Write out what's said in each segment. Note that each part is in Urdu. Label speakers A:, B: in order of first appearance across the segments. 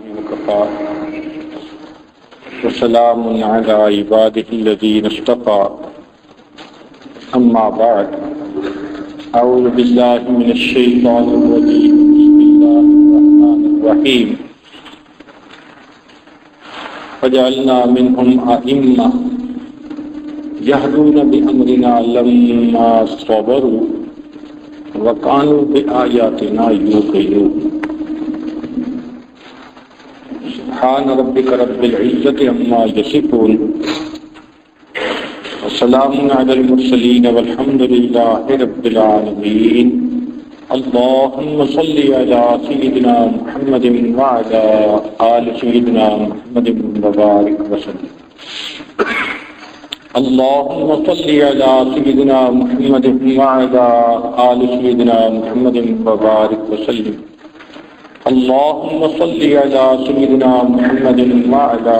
A: وكفى وسلام على عباده الذين اصطفى أما بعد أعوذ بالله من الشيطان الرجيم بسم الله الرحمن الرحيم وجعلنا منهم أئمة يهدون بأمرنا لما صبروا وكانوا بآياتنا يوقنون سبحان ربك رب العزة عما يصفون وسلام على المرسلين والحمد لله رب العالمين اللهم صل على سيدنا محمد وعلى آل سيدنا محمد وبارك وسلم اللهم صل على سيدنا محمد وعلى آل سيدنا محمد وبارك وسلم اللهم صل على سيدنا محمد وعلى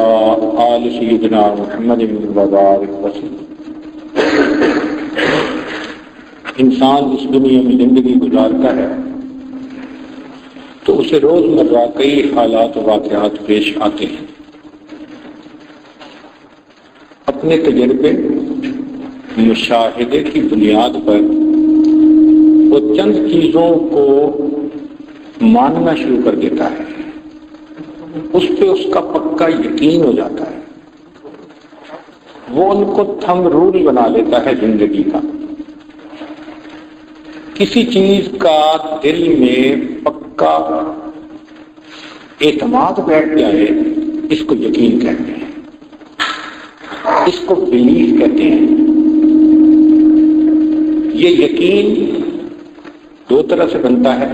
A: آل سيدنا محمد وبارك وسلم. انسان اس دنیا میں زندگی گزارتا ہے تو اسے روزمرہ کئی حالات و واقعات پیش آتے ہیں. اپنے تجربے مشاہدے کی بنیاد پر وہ چند چیزوں کو ماننا شروع کر دیتا ہے، اس پہ اس کا پکا یقین ہو جاتا ہے، وہ ان کو تھم رول بنا لیتا ہے زندگی کا. کسی چیز کا دل میں پکا اعتماد بیٹھ جائے اس کو یقین کہتے ہیں، اس کو بلیف کہتے ہیں. یہ یقین دو طرح سے بنتا ہے،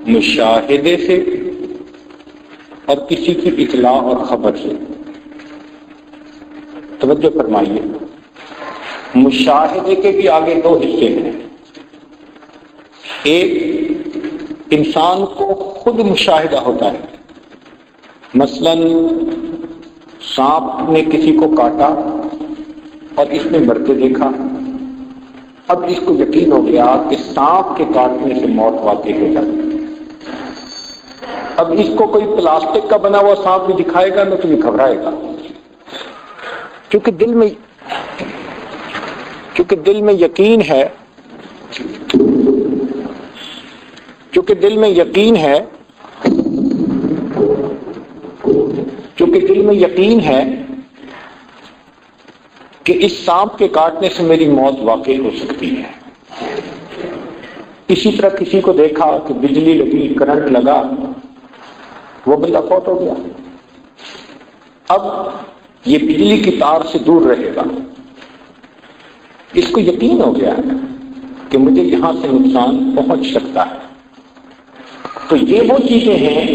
A: مشاہدے سے اور کسی کی اطلاع اور خبر سے. توجہ فرمائیے، مشاہدے کے بھی آگے دو حصے ہیں. ایک انسان کو خود مشاہدہ ہوتا ہے، مثلا سانپ نے کسی کو کاٹا اور اس نے مرتے دیکھا، اب اس کو یقین ہو گیا کہ سانپ کے کاٹنے سے موت واقع ہو جاتی. اب اس کو کوئی پلاسٹک کا بنا ہوا سانپ بھی دکھائے گا نہ تو یہ گھبرائے گا، کیونکہ دل میں یقین ہے، چونکہ دل میں یقین ہے کہ اس سانپ کے کاٹنے سے میری موت واقع ہو سکتی ہے. اسی طرح کسی کو دیکھا کہ بجلی لگی، کرنٹ لگا، وہ بندہ فوت ہو گیا. اب یہ بجلی کی تار سے دور رہے گا، اس کو یقین ہو گیا کہ مجھے یہاں سے نقصان پہنچ سکتا ہے. تو یہ وہ چیزیں ہیں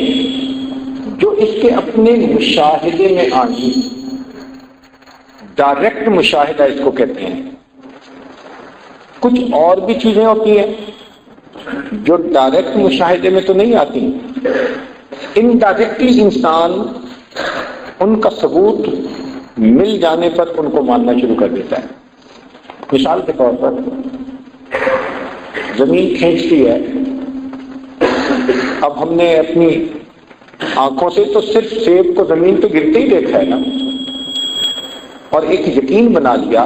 A: جو اس کے اپنے مشاہدے میں آئی، ڈائریکٹ مشاہدہ اس کو کہتے ہیں. کچھ اور بھی چیزیں ہوتی ہیں جو ڈائریکٹ مشاہدے میں تو نہیں آتی، انڈائریکٹلی انسان ان کا ثبوت مل جانے پر ان کو ماننا شروع کر دیتا ہے. مثال کے طور پر زمین کھینچتی ہے، اب ہم نے اپنی آنکھوں سے تو صرف سیب کو زمین پہ گرتے ہی دیکھا ہے نا، اور ایک یقین بنا لیا،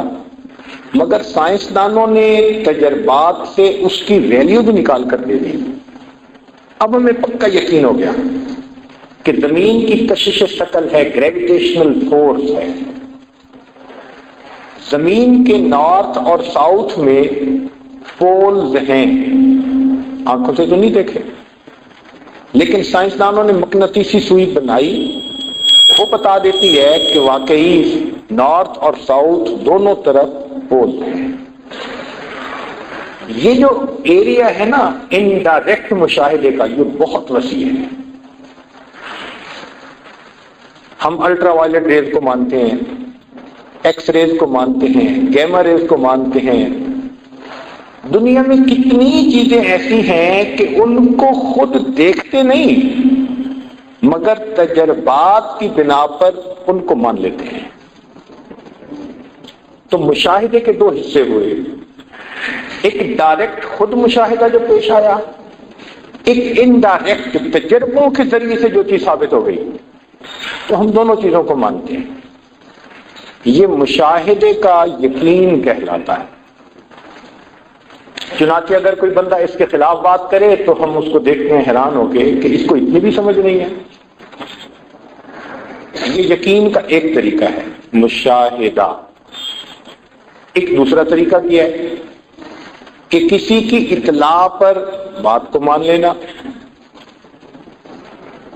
A: مگر سائنسدانوں نے تجربات سے اس کی ویلیو بھی نکال کر دے دی. اب ہمیں پکا یقین ہو گیا کہ زمین کی کشش شکل ہے، گریویٹیشنل فورس ہے. زمین کے نارتھ اور ساؤتھ میں پولز ہیں، آنکھوں سے تو نہیں دیکھے، لیکن سائنسدانوں نے مقناطیسی سوئی بنائی، وہ بتا دیتی ہے کہ واقعی نارتھ اور ساؤتھ دونوں طرف پول ہیں. یہ جو ایریا ہے نا انڈائریکٹ مشاہدے کا، یہ بہت وسیع ہے. ہم الٹرا وائلٹ ریز کو مانتے ہیں، ایکس ریز کو مانتے ہیں، گیما ریز کو مانتے ہیں. دنیا میں کتنی چیزیں ایسی ہیں کہ ان کو خود دیکھتے نہیں مگر تجربات کی بنا پر ان کو مان لیتے ہیں. تو مشاہدے کے دو حصے ہوئے، ایک ڈائریکٹ خود مشاہدہ جو پیش آیا، ایک انڈائریکٹ تجربوں کے ذریعے سے جو چیز ثابت ہو گئی تو ہم دونوں چیزوں کو مانتے ہیں. یہ مشاہدے کا یقین کہلاتا ہے. چنانچہ اگر کوئی بندہ اس کے خلاف بات کرے تو ہم اس کو دیکھتے ہیں حیران ہو کے کہ اس کو اتنی بھی سمجھ نہیں ہے. یہ یقین کا ایک طریقہ ہے مشاہدہ. ایک دوسرا طریقہ کیا ہے کہ کسی کی اطلاع پر بات کو مان لینا.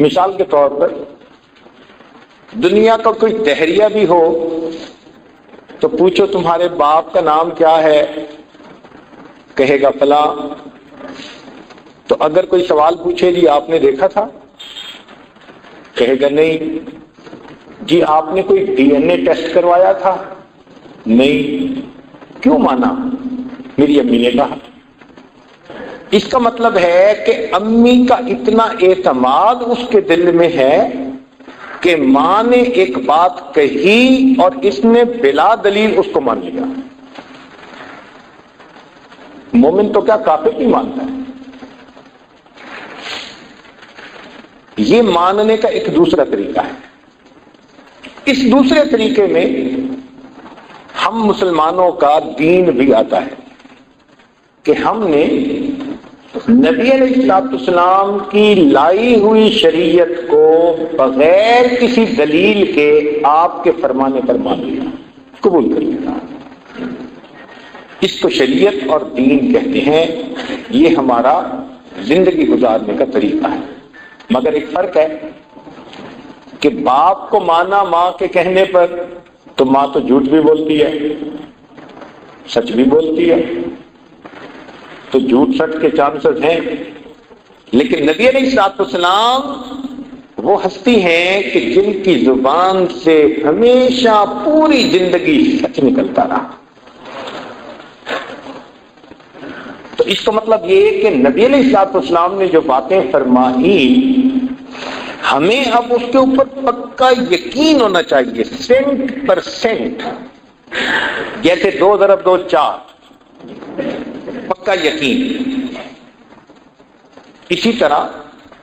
A: مثال کے طور پر دنیا کا کوئی تحریہ بھی ہو تو پوچھو تمہارے باپ کا نام کیا ہے، کہے گا فلاں. تو اگر کوئی سوال پوچھے جی آپ نے دیکھا تھا، کہے گا نہیں. جی آپ نے کوئی ڈی این اے ٹیسٹ کروایا تھا، نہیں. کیوں مانا؟ میری امی نے کہا. اس کا مطلب ہے کہ امی کا اتنا اعتماد اس کے دل میں ہے کہ ماں نے ایک بات کہی اور اس نے بلا دلیل اس کو مان لیا. مومن تو کیا کافر نہیں مانتا ہے. یہ ماننے کا ایک دوسرا طریقہ ہے. اس دوسرے طریقے میں ہم مسلمانوں کا دین بھی آتا ہے کہ ہم نے نبی علیہ السلام کی لائی ہوئی شریعت کو بغیر کسی دلیل کے آپ کے فرمانے پر مان لیا، قبول کر لیا. اس کو شریعت اور دین کہتے ہیں. یہ ہمارا زندگی گزارنے کا طریقہ ہے. مگر ایک فرق ہے کہ باپ کو مانا ماں کے کہنے پر تو ماں تو جھوٹ بھی بولتی ہے، سچ بھی بولتی ہے، تو جھوٹ سچ کے چانسز ہیں. لیکن نبی علیہ السلام وہ ہستی ہیں کہ جن کی زبان سے ہمیشہ پوری زندگی سچ نکلتا رہا. تو اس کا مطلب یہ کہ نبی علیہ السلام نے جو باتیں فرمائی ہمیں اب اس کے اوپر پکا یقین ہونا چاہیے 100%. جیسے 2 × 2 4 پکا یقین. اسی طرح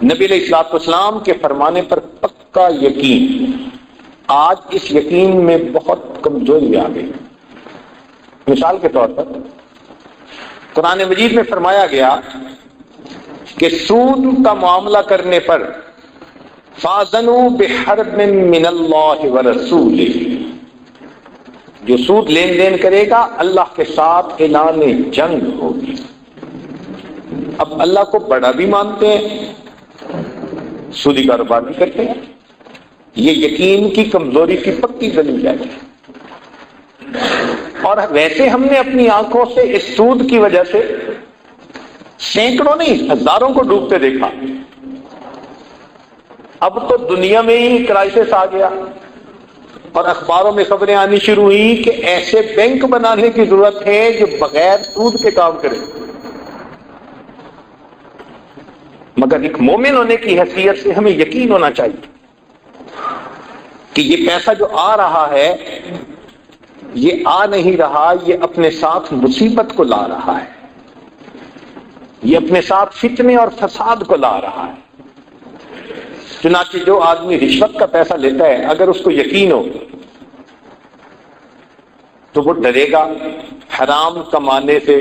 A: نبی علیہ السلام کے فرمانے پر پکا یقین. آج اس یقین میں بہت کمزوری آ گئی. مثال کے طور پر قرآن مجید میں فرمایا گیا کہ سود کا معاملہ کرنے پر فَاذَنُوا بِحَرْبٍ مِّنَ اللَّهِ وَرَسُولِهِ. جو سود لین دین کرے گا اللہ کے ساتھ اعلان جنگ ہوگی. اب اللہ کو بڑا بھی مانتے ہیں، سودی کاروبار بھی کرتے ہیں. یہ یقین کی کمزوری کی پکی دلیل ہے. اور ویسے ہم نے اپنی آنکھوں سے اس سود کی وجہ سے سینکڑوں نہیں ہزاروں کو ڈوبتے دیکھا. اب تو دنیا میں ہی کرائسس آ گیا اور اخباروں میں خبریں آنی شروع ہوئی کہ ایسے بینک بنانے کی ضرورت ہے جو بغیر سود کے کام کرے. مگر ایک مومن ہونے کی حیثیت سے ہمیں یقین ہونا چاہیے کہ یہ پیسہ جو آ رہا ہے یہ آ نہیں رہا، یہ اپنے ساتھ مصیبت کو لا رہا ہے، یہ اپنے ساتھ فتنے اور فساد کو لا رہا ہے. چنانچہ جو آدمی رشوت کا پیسہ لیتا ہے اگر اس کو یقین ہو تو وہ ڈرے گا حرام کمانے سے،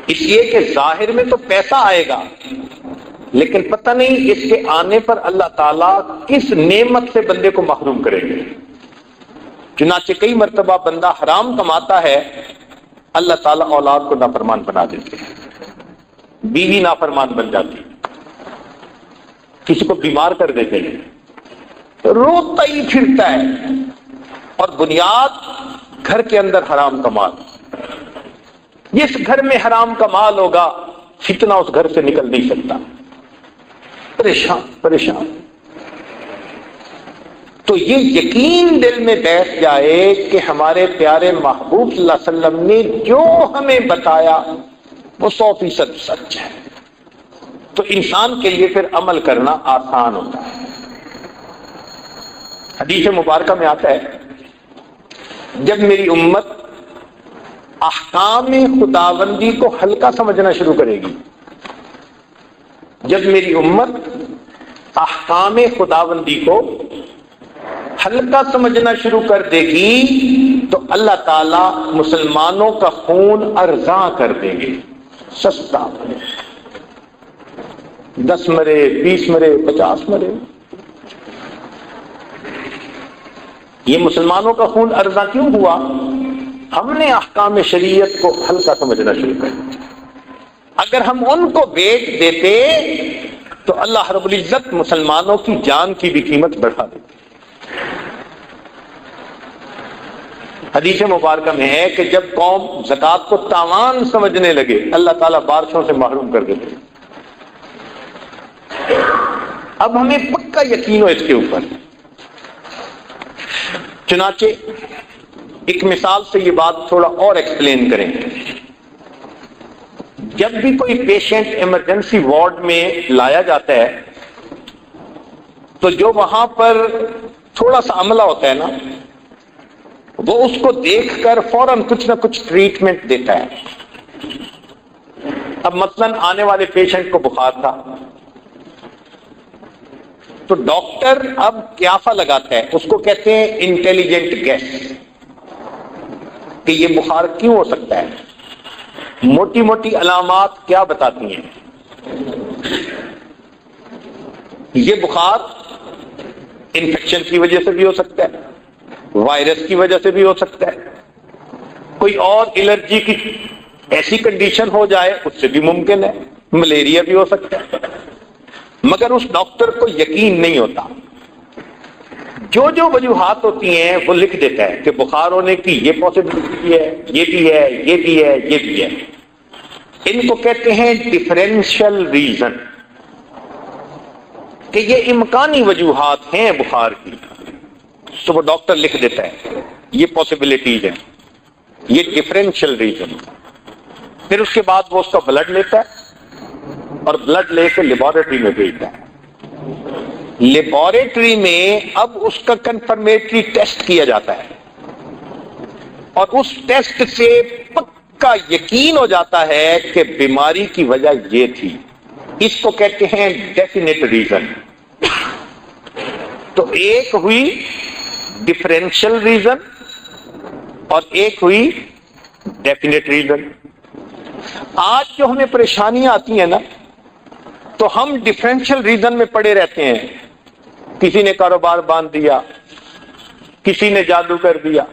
A: اس لیے کہ ظاہر میں تو پیسہ آئے گا لیکن پتہ نہیں اس کے آنے پر اللہ تعالیٰ کس نعمت سے بندے کو محروم کرے گے. چنانچہ کئی مرتبہ بندہ حرام کماتا ہے، اللہ تعالیٰ اولاد کو نافرمان بنا دیتے ہیں، بیوی نافرمان بن جاتی، کسی کو بیمار کر دیتے ہیں، روتا ہی پھرتا ہے. اور بنیاد گھر کے اندر حرام کا مال. جس گھر میں حرام کا مال ہوگا فتنہ اس گھر سے نکل نہیں سکتا. پریشان پریشان. تو یہ یقین دل میں بیٹھ جائے کہ ہمارے پیارے محبوب صلی اللہ علیہ وسلم نے جو ہمیں بتایا وہ 100% سچ ہے، تو انسان کے لیے پھر عمل کرنا آسان ہوتا ہے. حدیث مبارکہ میں آتا ہے جب میری امت احکام خداوندی کو ہلکا سمجھنا شروع کرے گی جب میری امت احکام خداوندی کو ہلکا سمجھنا شروع کر دے گی تو اللہ تعالیٰ مسلمانوں کا خون ارزاں کر دیں گے، سستا، 10 مرے، 20 مرے، 50 مرے۔ یہ مسلمانوں کا خون ارزاں کیوں ہوا؟ ہم نے احکام شریعت کو ہلکا سمجھنا شروع کر دیا۔ اگر ہم ان کو ویٹ دیتے تو اللہ رب العزت مسلمانوں کی جان کی بھی قیمت بڑھا دیتے۔ حدیث مبارکہ میں ہے کہ جب قوم زکوٰۃ کو تاوان سمجھنے لگے اللہ تعالیٰ بارشوں سے محروم کر دیتے۔ اب ہمیں پکا یقین ہو اس کے اوپر۔ چنانچہ ایک مثال سے یہ بات تھوڑا اور ایکسپلین کریں۔ جب بھی کوئی پیشنٹ ایمرجنسی وارڈ میں لایا جاتا ہے تو جو وہاں پر تھوڑا سا عملہ ہوتا ہے نا، وہ اس کو دیکھ کر فوراً کچھ نہ کچھ ٹریٹمنٹ دیتا ہے۔ اب مثلاً آنے والے پیشنٹ کو بخار تھا تو ڈاکٹر اب قیافہ لگاتا ہے، اس کو کہتے ہیں انٹیلیجنٹ گیس، کہ یہ بخار کیوں ہو سکتا ہے، موٹی موٹی علامات کیا بتاتی ہیں۔ یہ بخار انفیکشن کی وجہ سے بھی ہو سکتا ہے، وائرس کی وجہ سے بھی ہو سکتا ہے، کوئی اور الرجی کی ایسی کنڈیشن ہو جائے اس سے بھی ممکن ہے، ملیریا بھی ہو سکتا ہے۔ مگر اس ڈاکٹر کو یقین نہیں ہوتا، جو جو وجوہات ہوتی ہیں وہ لکھ دیتا ہے کہ بخار ہونے کی یہ پاسبلٹی ہے، یہ بھی ہے، یہ بھی ہے، یہ بھی ہے۔ ان کو کہتے ہیں ڈفرینشل ریزن، کہ یہ امکانی وجوہات ہیں بخار کی، تو وہ ڈاکٹر لکھ دیتا ہے یہ پاسبلٹیز ہیں، یہ ڈفرینشل ریزن۔ پھر اس کے بعد وہ اس کا بلڈ لیتا ہے اور بلڈ لے کے لیبارٹری میں بھیجتا ہے۔ لیبارٹری میں اب اس کا کنفرمیٹری ٹیسٹ کیا جاتا ہے اور اس ٹیسٹ سے پکا یقین ہو جاتا ہے کہ بیماری کی وجہ یہ تھی۔ اس کو کہتے ہیں ڈیفینیٹ ریزن۔ تو ایک ہوئی ڈفرینشل ریزن اور ایک ہوئی ڈیفینیٹ ریزن۔ آج جو ہمیں پریشانیاں آتی ہیں نا، تو ہم ڈفرینشل ریزن میں پڑے رہتے ہیں۔ کسی نے کاروبار باندھ دیا، کسی نے جادو کر دیا،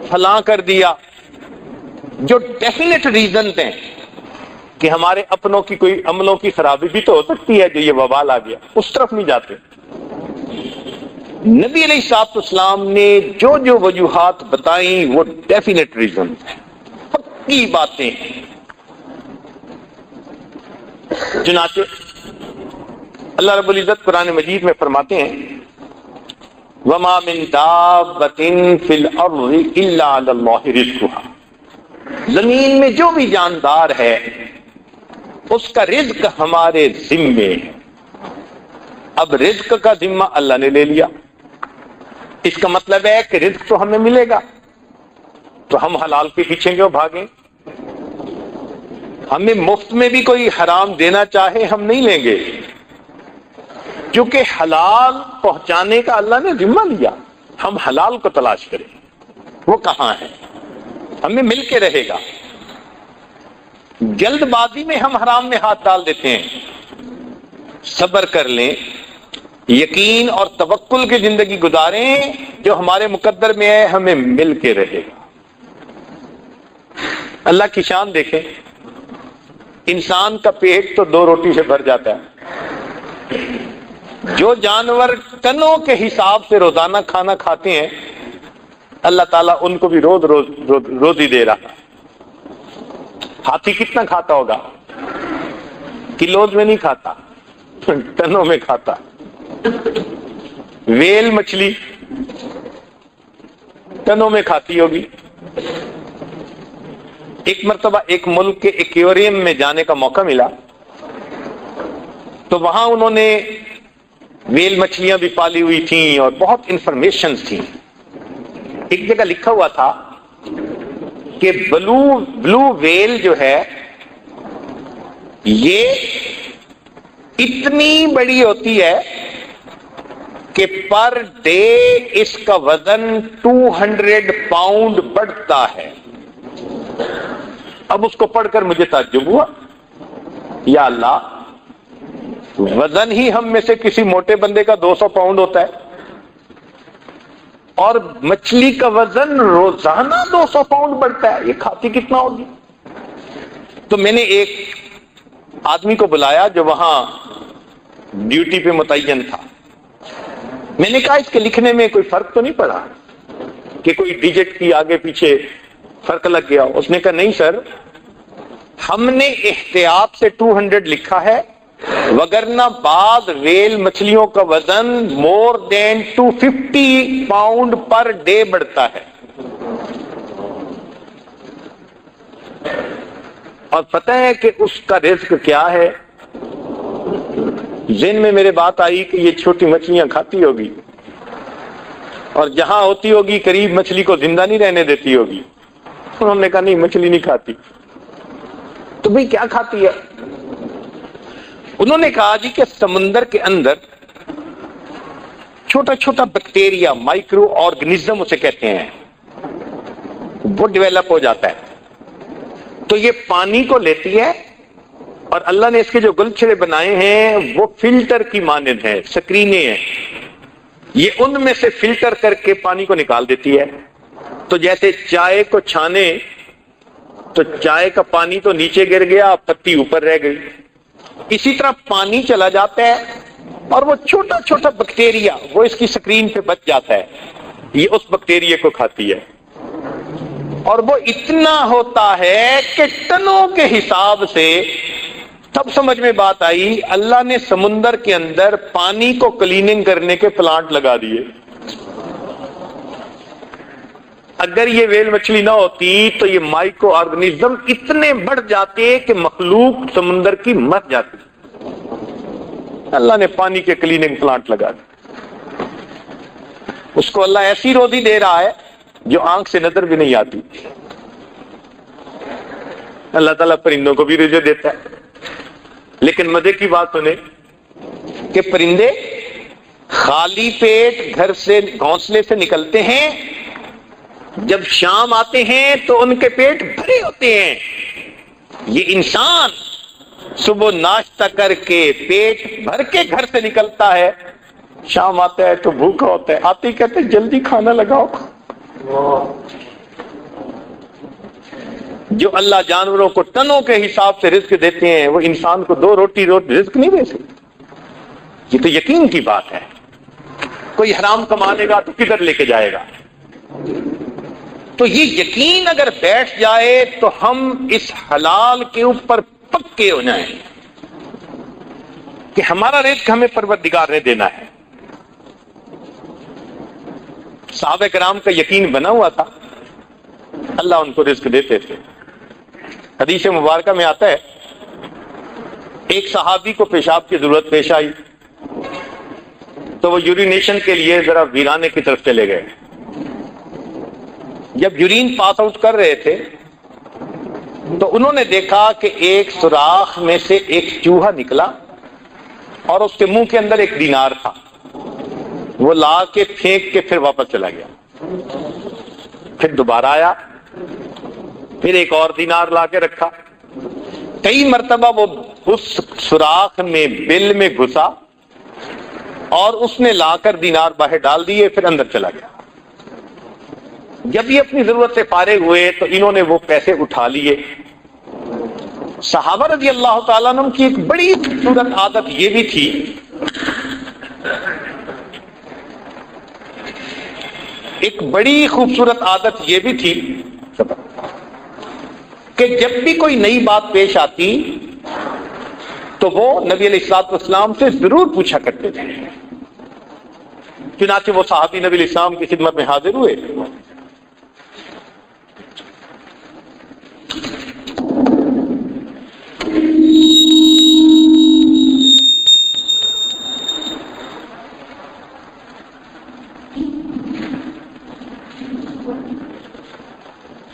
A: فلاں کر دیا۔ جو ڈیفینیٹ ریزن ہیں کہ ہمارے اپنوں کی کوئی عملوں کی خرابی بھی تو ہو سکتی ہے، جو یہ وبال آ گیا، اس طرف نہیں جاتے۔ نبی علیہ الصلوۃ والسلام نے جو جو وجوہات بتائیں وہ ڈیفینیٹ ریزن ہیں، پکی باتیں ہیں۔ چنانچہ اللہ رب العزت قرآن مجید میں فرماتے ہیں وَمَا مِن دَابَّةٍ فِي الْأَرْضِ إِلَّا عَلَى اللَّهِ رِزْقُهَا، زمین میں جو بھی جاندار ہے اس کا رزق ہمارے ذمے ہے۔ اب رزق کا ذمہ اللہ نے لے لیا، اس کا مطلب ہے کہ رزق تو ہمیں ملے گا، تو ہم حلال کے پیچھے کیوں بھاگیں؟ ہمیں مفت میں بھی کوئی حرام دینا چاہے ہم نہیں لیں گے، کیونکہ حلال پہنچانے کا اللہ نے ذمہ لیا۔ ہم حلال کو تلاش کریں، وہ کہاں ہے، ہمیں مل کے رہے گا۔ جلد بازی میں ہم حرام میں ہاتھ ڈال دیتے ہیں۔ صبر کر لیں، یقین اور توکل کی زندگی گزاریں، جو ہمارے مقدر میں ہے ہمیں مل کے رہے گا۔ اللہ کی شان دیکھیں، انسان کا پیٹ تو 2 روٹی سے بھر جاتا ہے، جو جانور ٹنوں کے حساب سے روزانہ کھانا کھاتے ہیں اللہ تعالیٰ ان کو بھی روزی دے رہا۔ ہاتھی کتنا کھاتا ہوگا؟ کلوز میں نہیں کھاتا، ٹنوں میں کھاتا۔ ویل مچھلی ٹنوں میں کھاتی ہوگی۔ ایک مرتبہ ایک ملک کے ایکویریم میں جانے کا موقع ملا تو وہاں انہوں نے ویل مچھلیاں بھی پالی ہوئی تھیں اور بہت انفارمیشنز تھیں۔ ایک جگہ لکھا ہوا تھا کہ بلو ویل جو ہے یہ اتنی بڑی ہوتی ہے کہ پر ڈے اس کا وزن 200 پاؤنڈ بڑھتا ہے۔ اب اس کو پڑھ کر مجھے تعجب ہوا، یا اللہ، وزن ہی ہم میں سے کسی موٹے بندے کا 200 پاؤنڈ ہوتا ہے، اور مچھلی کا وزن روزانہ 200 پاؤنڈ بڑھتا ہے، یہ کھاتی کتنا ہوگی؟ تو میں نے ایک آدمی کو بلایا جو وہاں ڈیوٹی پہ متعین تھا۔ میں نے کہا اس کے لکھنے میں کوئی فرق تو نہیں پڑا کہ کوئی ڈیجٹ کی آگے پیچھے فرق لگ گیا؟ اس نے کہا نہیں سر، ہم نے احتیاط سے 200 لکھا ہے، وگرنہ بعض ویل مچھلیوں کا وزن مور دین 250 پاؤنڈ پر ڈے بڑھتا ہے۔ اور پتہ ہے کہ اس کا رزق کیا ہے؟ ذہن میں میرے بات آئی کہ یہ چھوٹی مچھلیاں کھاتی ہوگی، اور جہاں ہوتی ہوگی قریب مچھلی کو زندہ نہیں رہنے دیتی ہوگی۔ انہوں نے کہا نہیں، مچھلی نہیں کھاتی۔ تو بھئی کیا کھاتی ہے؟ انہوں نے کہا جی کہ سمندر کے اندر چھوٹا چھوٹا بیکٹیریا، مائکرو آرگنزم اسے کہتے ہیں، وہ ڈیولپ ہو جاتا ہے، تو یہ پانی کو لیتی ہے، اور اللہ نے اس کے جو گلچھڑے بنائے ہیں وہ فلٹر کی مانند ہیں، سکرینے ہیں، یہ ان میں سے فلٹر کر کے پانی کو نکال دیتی ہے۔ تو جیسے چائے کو چھانے تو چائے کا پانی تو نیچے گر گیا، پتی اوپر رہ گئی، اسی طرح پانی چلا جاتا ہے اور وہ چھوٹا چھوٹا بیکٹیریا وہ اس کی سکرین پہ بچ جاتا ہے، یہ اس بیکٹیریا کو کھاتی ہے، اور وہ اتنا ہوتا ہے کہ ٹنوں کے حساب سے۔ تب سمجھ میں بات آئی، اللہ نے سمندر کے اندر پانی کو کلیننگ کرنے کے پلانٹ لگا دیے۔ اگر یہ ویل مچھلی نہ ہوتی تو یہ مائکرو آرگنزم اتنے بڑھ جاتے کہ مخلوق سمندر کی مر جاتی۔ اللہ نے پانی کے کلیننگ پلانٹ لگا دیے۔ اس کو اللہ ایسی روزی دے رہا ہے جو آنکھ سے نظر بھی نہیں آتی۔ اللہ تعالیٰ پرندوں کو بھی رزق دیتا ہے، لیکن مزے کی بات سنیں کہ پرندے خالی پیٹ گھر سے گھونسلے سے نکلتے ہیں، جب شام آتے ہیں تو ان کے پیٹ بھرے ہوتے ہیں۔ یہ انسان صبح ناشتہ کر کے پیٹ بھر کے گھر سے نکلتا ہے، شام آتا ہے تو بھوکا ہوتا ہے، آتے ہی کہتے ہیں جلدی کھانا لگاؤ۔ جو اللہ جانوروں کو ٹنوں کے حساب سے رزق دیتے ہیں، وہ انسان کو 2 روٹی رزق نہیں دے سکتے۔ یہ تو یقین کی بات ہے۔ کوئی حرام کما لے گا تو کدھر لے کے جائے گا؟ تو یہ یقین اگر بیٹھ جائے تو ہم اس حلال کے اوپر پکے ہو جائیں کہ ہمارا رزق ہمیں پروردگار نے دینا ہے۔ صحابہ کرام کا یقین بنا ہوا تھا، اللہ ان کو رزق دیتے تھے۔ حدیث مبارکہ میں آتا ہے، ایک صحابی کو پیشاب کی ضرورت پیش آئی تو وہ یورینیشن کے لیے ذرا ویرانے کی طرف چلے گئے۔ جب یورین پاس آؤٹ کر رہے تھے تو انہوں نے دیکھا کہ ایک سوراخ میں سے ایک چوہا نکلا اور اس کے منہ کے اندر ایک دینار تھا، وہ لا کے پھینک کے پھر واپس چلا گیا۔ پھر دوبارہ آیا، پھر ایک اور دینار لا کے رکھا۔ کئی مرتبہ وہ اس سوراخ میں بل میں گھسا اور اس نے لا کر دینار باہر ڈال دیے، پھر اندر چلا گیا۔ جب یہ اپنی ضرورت سے فارغ ہوئے تو انہوں نے وہ پیسے اٹھا لیے۔ صحابہ رضی اللہ تعالیٰ عنہ کی ایک بڑی خوبصورت عادت یہ بھی تھی کہ جب بھی کوئی نئی بات پیش آتی تو وہ نبی علیہ الصلوۃ والسلام سے ضرور پوچھا کرتے تھے۔ چنانچہ وہ صحابی نبی علیہ السلام کی خدمت میں حاضر ہوئے۔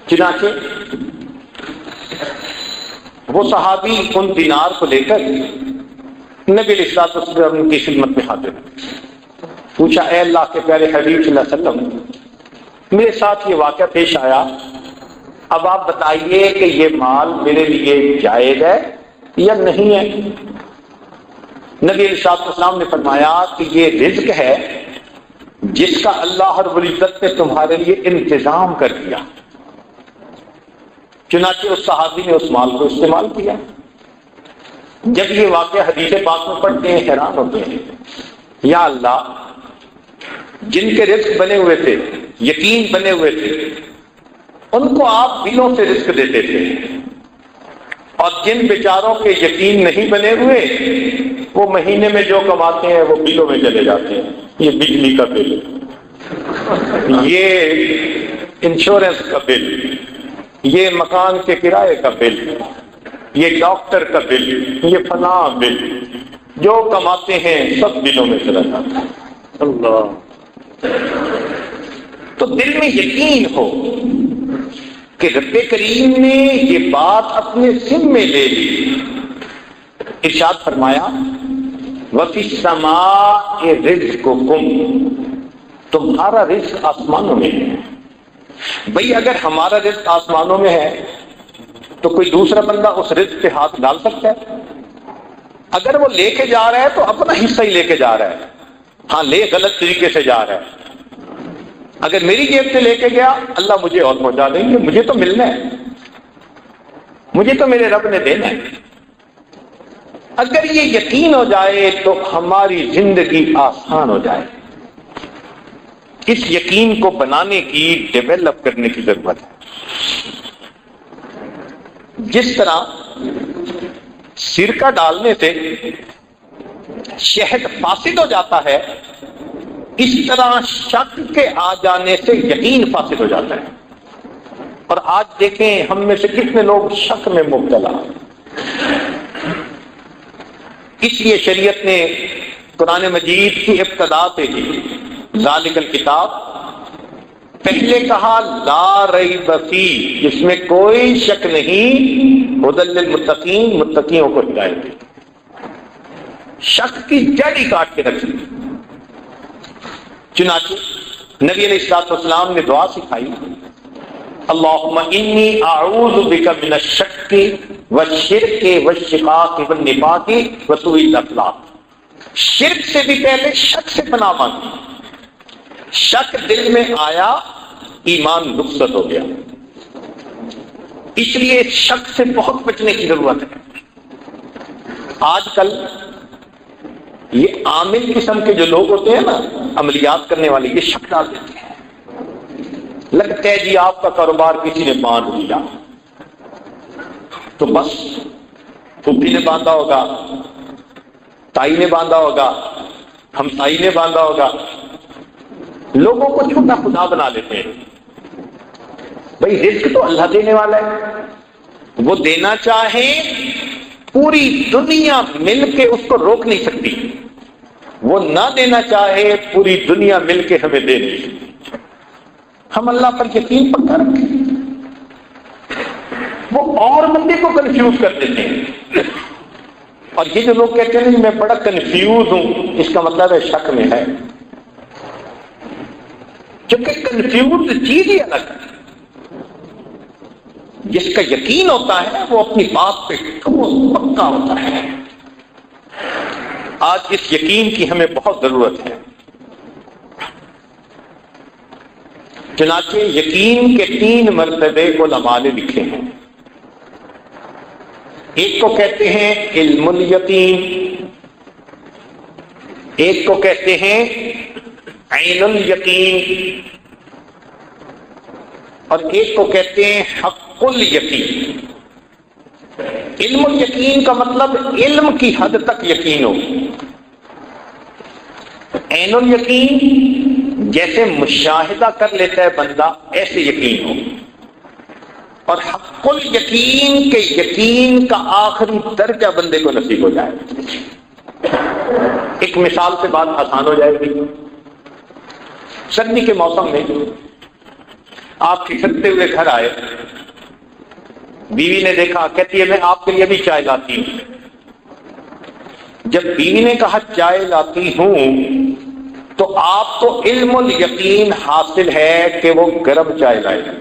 A: چنانچہ وہ صحابی ان دینار کو لے کر نبی علیہ الصلوۃ والسلام کی خدمت میں حاضر، پوچھا اے اللہ کے پیارے حبیب صلی اللہ علیہ وسلم، میرے ساتھ یہ واقعہ پیش آیا، اب آپ بتائیے کہ یہ مال میرے لیے جائز ہے یا نہیں ہے؟ نبی علیہ الصلوۃ والسلام نے فرمایا کہ یہ رزق ہے جس کا اللہ رب العزت نے تمہارے لیے انتظام کر دیا، چنانچہ اس صحابی نے اس مال کو استعمال کیا۔ جب یہ واقعہ حدیث پاک میں پڑھتے ہیں حیران ہوتے ہیں، یا اللہ، جن کے رزق بنے ہوئے تھے، یقین بنے ہوئے تھے، ان کو آپ بلوں سے رزق دیتے تھے، اور جن بیچاروں کے یقین نہیں بنے ہوئے وہ مہینے میں جو کماتے ہیں وہ بلوں میں چلے جاتے ہیں۔ یہ بجلی کا بل، یہ انشورنس کا بل، یہ مکان کے کرائے کا بل، یہ ڈاکٹر کا بل، یہ فلاں بل، جو کماتے ہیں سب بلوں میں چلا جاتا ہے۔ اللہ، تو دل میں یقین ہو کہ رب کریم نے یہ بات اپنے ذمہ میں لے لی۔ ارشاد فرمایا وَفِي السَّمَاءِ رِزْقُكُمْ، تمہارا رزق آسمانوں میں ہے۔ بھئی اگر ہمارا رزق آسمانوں میں ہے تو کوئی دوسرا بندہ اس رزق پہ ہاتھ ڈال سکتا ہے؟ اگر وہ لے کے جا رہا ہے تو اپنا حصہ ہی لے کے جا رہا ہے، ہاں لے غلط طریقے سے جا رہا ہے۔ اگر میری جیب سے لے کے گیا اللہ مجھے اور پہنچا دیں گے، مجھے تو ملنا ہے، مجھے تو میرے رب نے دینا ہے۔ اگر یہ یقین ہو جائے تو ہماری زندگی آسان ہو جائے۔ اس یقین کو بنانے کی، ڈیولپ کرنے کی ضرورت ہے۔ جس طرح سرکہ ڈالنے سے شہد فاسد ہو جاتا ہے، اس طرح شک کے آ جانے سے یقین فاسد ہو جاتا ہے۔ اور آج دیکھیں ہم میں سے کتنے لوگ شک میں مبتلا۔ اس لیے شریعت نے قرآن مجید کی ابتدا سے ہی ذالک الکتاب پہلے کہا لا ریب فیہ، جس میں کوئی شک نہیں، ھدی للمتقین، متقیوں کو ہدایت دی۔ شک کی جڑ ہی کاٹ کے رکھی۔ چنانچہ نبی علیہ الصلوۃ والسلام نے دعا سکھائی، اللہم انی اعوذ بک من الشک والشرک والشقاق والنفاق وسوء الاخلاق۔ شرک سے بھی پہلے شک سے پناہ مانگی۔ شک دل میں آیا، ایمان رخصت ہو گیا۔ اس لیے شک سے بہت بچنے کی ضرورت ہے۔ آج کل یہ عامل قسم کے جو لوگ ہوتے ہیں نا، عملیات کرنے والے، یہ شک ڈال دیتے ہیں۔ لگتا ہے جی آپ کا کاروبار کسی نے باندھ دیا، تو بس پھوپھی نے باندھا ہوگا، تائی نے باندھا ہوگا، ہمسائی نے باندھا ہوگا، لوگوں کو چھوٹا خدا بنا لیتے ہیں۔ بھائی رزق تو اللہ دینے والا ہے، وہ دینا چاہے پوری دنیا مل کے اس کو روک نہیں سکتی، وہ نہ دینا چاہے پوری دنیا مل کے ہمیں دے نہیں سکتی۔ ہم اللہ پر یقین پکا رکھیں، وہ اور بندے کو کنفیوز کر دیتے ہیں۔ اور یہ جو لوگ کہتے ہیں میں بڑا کنفیوز ہوں، اس کا مطلب ہے شک میں ہے، کیونکہ کنفیوز چیز ہی الگ ہے۔ جس کا یقین ہوتا ہے وہ اپنی بات پہ پکا ہوتا ہے۔ آج اس یقین کی ہمیں بہت ضرورت ہے۔ چنانچہ یقین کے 3 مرتبے علماء نے لکھے ہیں۔ ایک کو کہتے ہیں علم الیقین، ایک کو کہتے ہیں عین الیقین، اور ایک کو کہتے ہیں حق الیقین۔ علم الیقین کا مطلب علم کی حد تک یقین ہو۔ عین الیقین جیسے مشاہدہ کر لیتا ہے بندہ، ایسے یقین ہو۔ اور حق الیقین کے یقین کا آخری درجہ بندے کو نصیب ہو جائے۔ ایک مثال سے بات آسان ہو جائے گی۔ سردی کے موسم میں آپ کھسکتے ہوئے گھر آئے، بیوی نے دیکھا، کہتی ہے میں آپ کے لیے بھی چائے لاتی ہوں۔ جب بیوی نے کہا چائے لاتی ہوں تو آپ کو علم الیقین حاصل ہے کہ وہ گرم چائے لائے گی،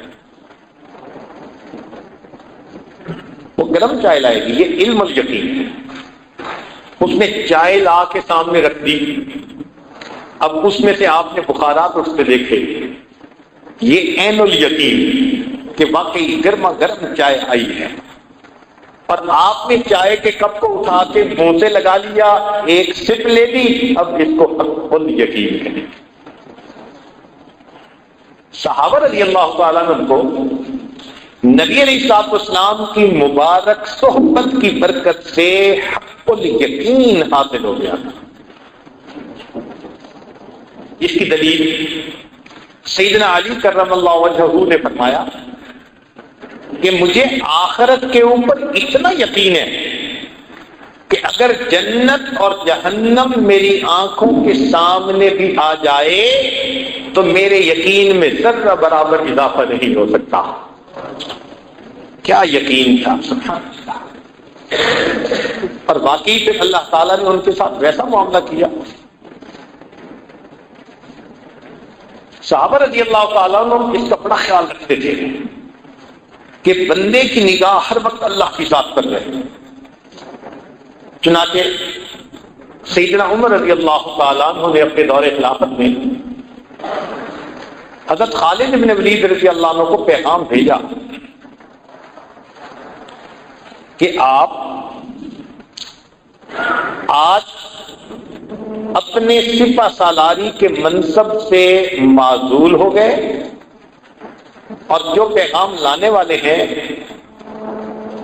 A: وہ گرم چائے لائے گی، یہ علم الیقین ہے۔ اس نے چائے لا کے سامنے رکھ دی، اب اس میں سے آپ نے بخارات اٹھتے دیکھے، یہ عین الیقین کہ واقعی گرما گرم چائے آئی ہے، اور آپ نے چائے کے کپ کو اٹھا کے منہ سے لگا لیا، ایک سپ لے لی، اب اس کو حق الیقین ہے۔ صحابہ رضی اللہ تعالیٰ عنہ کو نبی علیہ السلام کی مبارک صحبت کی برکت سے حق الیقین حاصل ہو گیا تھا۔ اس کی دلیل سیدنا علی کرم اللہ وجہہ نے فرمایا کہ مجھے آخرت کے اوپر اتنا یقین ہے کہ اگر جنت اور جہنم میری آنکھوں کے سامنے بھی آ جائے تو میرے یقین میں ذرہ برابر اضافہ نہیں ہو سکتا۔ کیا یقین تھا، سبحان اللہ۔ اور واقعی پھر اللہ تعالیٰ نے ان کے ساتھ ویسا معاملہ کیا۔ صحابہ رضی اللہ تعالیٰ عنہ اس کا بڑا خیال رکھتے تھے کہ بندے کی نگاہ ہر وقت اللہ کی ذات پر رہے۔ چنانچہ سیدنا عمر رضی اللہ تعالیٰ عنہ نے اپنے دور خلافت میں حضرت خالد بن ولید رضی اللہ عنہ کو پیغام بھیجا کہ آپ آج اپنے سپہ سالاری کے منصب سے معزول ہو گئے، اور جو پیغام لانے والے ہیں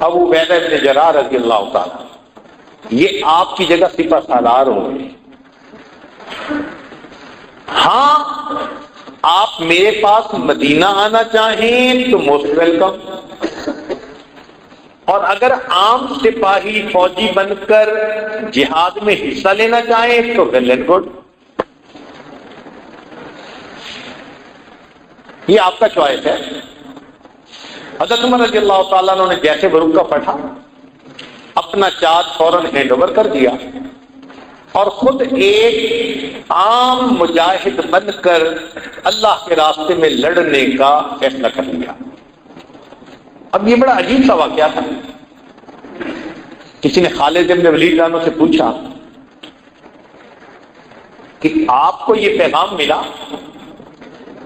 A: ابو عبیدہ بن جراح رضی اللہ تعالی، یہ آپ کی جگہ سپہ سالار ہوں گے۔ ہاں آپ میرے پاس مدینہ آنا چاہیں تو موسٹ ویلکم، اور اگر عام سپاہی فوجی بن کر جہاد میں حصہ لینا چاہیں تو ویل اینڈ گڈ، یہ آپ کا چوائس ہے۔ حضرت عمر رضی اللہ تعالیٰ عنہ نے جیسے برقع پڑھا اپنا چارج فوراً ہینڈ اوور کر دیا اور خود ایک عام مجاہد بن کر اللہ کے راستے میں لڑنے کا فیصلہ کر لیا۔ اب یہ بڑا عجیب سا واقعہ تھا۔ کسی نے خالد بن ولید عنہ سے پوچھا کہ آپ کو یہ پیغام ملا،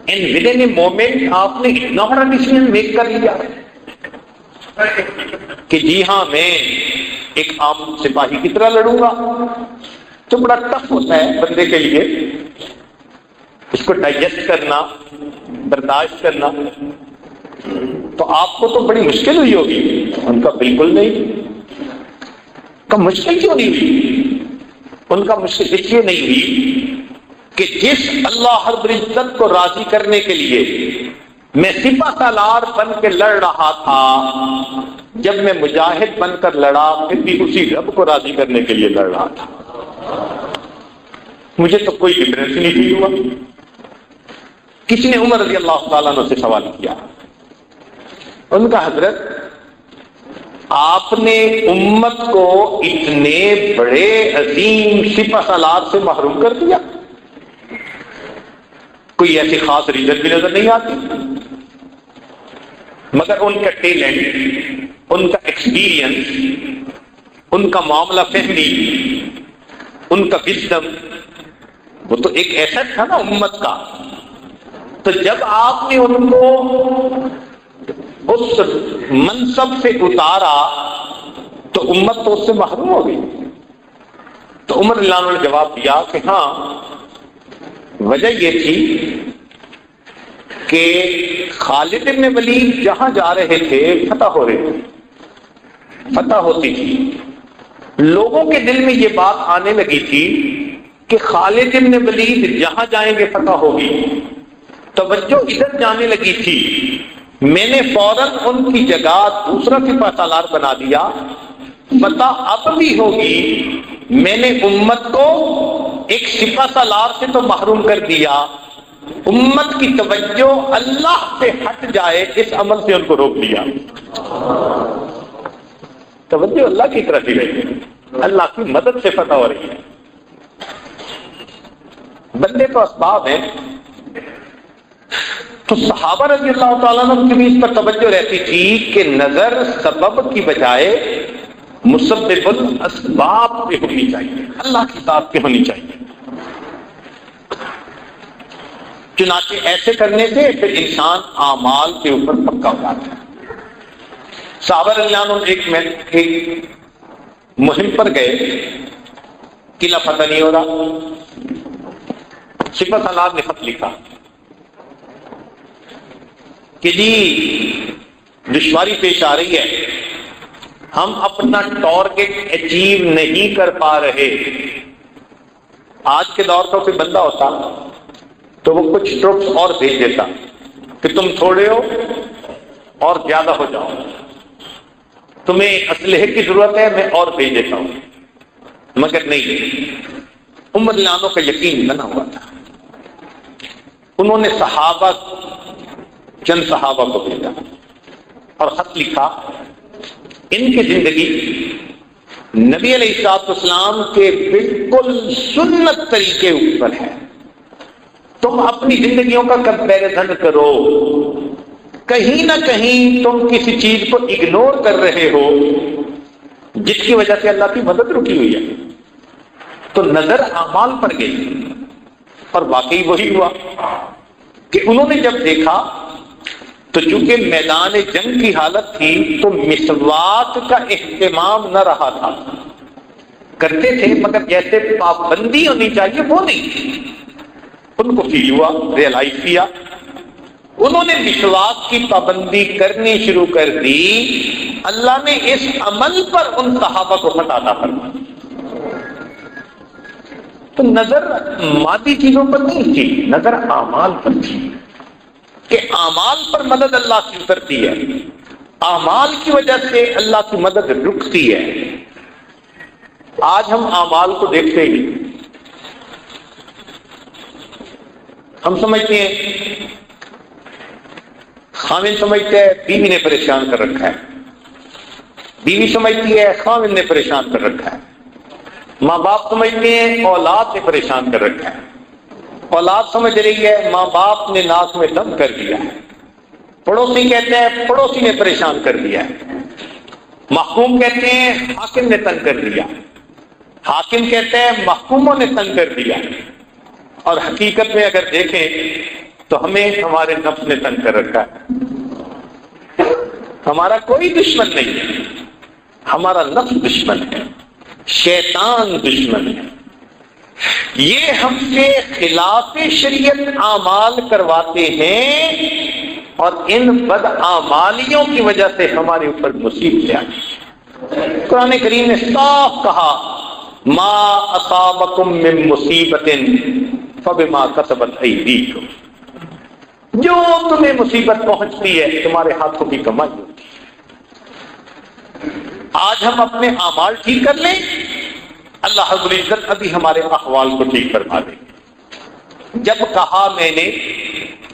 A: ان ودن اے مومنٹ آپ نے اتنا بڑا ڈیسیژن میک کر لیا کہ جی ہاں میں ایک عام سپاہی کی طرح لڑوں گا، تو بڑا ٹف ہوتا ہے بندے کے لیے اس کو ڈائجسٹ کرنا، برداشت کرنا۔ تو آپ کو تو بڑی مشکل ہوئی ہوگی۔ ان کا بالکل نہیں۔ کا مشکل کیوں نہیں ہوئی؟ ان کا مشکل اس لیے نہیں ہوئی کہ جس اللہ رب العزت کو راضی کرنے کے لیے میں سپہ سالار بن کے لڑ رہا تھا، جب میں مجاہد بن کر لڑا پھر بھی اسی رب کو راضی کرنے کے لیے لڑ رہا تھا، مجھے تو کوئی ڈفرینس نہیں فیل ہوا۔ کسی نے عمر رضی اللہ تعالیٰ عنہ سے سوال کیا، ان کا حضرت آپ نے امت کو اتنے بڑے عظیم سپہ سالار سے محروم کر دیا، کوئی ایسی خاص ریزن بھی نظر نہیں آتی، مگر ان کا ٹیلنٹ، ان کا ایکسپیرینس، ان کا معاملہ فہمی، ان کا وزڈم، وہ تو ایک ایسٹ تھا نا امت کا۔ تو جب آپ نے ان کو اس منصب سے اتارا تو امت تو اس سے محروم ہو گئی۔ تو عمر رضی اللہ عنہ نے جواب دیا کہ ہاں، وجہ یہ تھی کہ خالد بن ولید جہاں جا رہے تھے فتح ہو رہے تھے، فتح ہوتی تھی، لوگوں کے دل میں یہ بات آنے لگی تھی کہ خالد بن ولید جہاں جائیں گے فتح ہوگی، توجہ ادھر جانے لگی تھی۔ میں نے فوراً ان کی جگہ دوسرا سپہ سالار بنا دیا، فتح اب بھی ہوگی، میں نے امت کو ایک سپہ سالار سے تو محروم کر دیا، امت کی توجہ اللہ سے ہٹ جائے اس عمل سے ان کو روک دیا۔ توجہ اللہ کی طرف ہی رہی۔ اللہ کی مدد سے فتح ہو رہی ہے. بندے تو اسباب ہیں. تو صحابہ رضی اللہ تعالیٰ عنہ کی بھی اس پر توجہ رہتی تھی کہ نظر سبب کی بجائے مسبب الاسباب پہ ہونی چاہیے، اللہ کی ذات پہ ہونی چاہیے. چنانچہ ایسے کرنے سے پھر انسان اعمال کے اوپر پکا ہو جاتا ہے. صحابہ رضی اللہ عنہ ایک مہم پر گئے، قلعہ فتح نہیں ہو رہا. صفت حالات نے خط لکھا کہ جی دشواری پیش آ رہی ہے، ہم اپنا ٹارگٹ اچیو نہیں کر پا رہے. آج کے دور کا کوئی بندہ ہوتا تو وہ کچھ ٹرپس اور بھیج دیتا کہ تم تھوڑے ہو اور زیادہ ہو جاؤ، تمہیں اسلحے کی ضرورت ہے میں اور بھیج دیتا ہوں. مگر نہیں، امت لانوں کا یقین بنا ہوا تھا. انہوں نے چند صحابہ کو بھیجا اور خط لکھا. ان کی زندگی نبی علیہ الصلوۃ والسلام کے بالکل سنت طریقے اوپر ہے. تم اپنی زندگیوں کا کمپیریزن کرو، کہیں نہ کہیں تم کسی چیز کو اگنور کر رہے ہو جس کی وجہ سے اللہ کی مدد رکی ہوئی ہے. تو نظر اعمال پر گئی اور واقعی وہی ہوا کہ انہوں نے جب دیکھا تو چونکہ میدان جنگ کی حالت تھی تو مسواک کا اہتمام نہ رہا تھا. کرتے تھے مگر جیسے پابندی ہونی چاہیے وہ نہیں تھی. ان کو فیل ہوا، ریئلائز کیا، انہوں نے مسواک کی پابندی کرنی شروع کر دی. اللہ نے اس عمل پر ان صحابہ کو عطا فرمایا. تو نظر مادی چیزوں پر نہیں تھی، نظر اعمال پر تھی کہ اعمال پر مدد اللہ کی اترتی ہے، اعمال کی وجہ سے اللہ کی مدد رکتی ہے. آج ہم اعمال کو دیکھتے ہی ہم سمجھتے ہیں، خاوند سمجھتے ہے بیوی نے پریشان کر رکھا ہے، بیوی سمجھتی ہے خاوند نے پریشان کر رکھا ہے، ماں باپ سمجھتے ہیں اولاد نے پریشان کر رکھا ہے، اولاد سمجھ رہی ہے ماں باپ نے ناک میں دم کر دیا ہے، پڑوسی کہتے ہیں پڑوسی نے پریشان کر دیا ہے، محکوم کہتے ہیں حاکم نے تنگ کر دیا، حاکم کہتے ہیں محکوموں نے تنگ کر دیا. اور حقیقت میں اگر دیکھیں تو ہمیں ہمارے نفس نے تنگ کر رکھا ہے. ہمارا کوئی دشمن نہیں ہے، ہمارا نفس دشمن ہے، شیطان دشمن ہے. یہ ہم سے خلاف شریعت اعمال کرواتے ہیں اور ان بد اعمالیوں کی وجہ سے ہمارے اوپر مصیبتیں آئی. قرآن کریم نے صاف کہا ما اصابکم من مصیبت فبما کسبت ایدیکم، جو تمہیں مصیبت پہنچتی ہے تمہارے ہاتھوں کی کمائی ہوتی ہے. آج ہم اپنے اعمال ٹھیک کر لیں، اللہ رب العزت ابھی ہمارے احوال کو ٹھیک فرما دے. جب کہا میں نے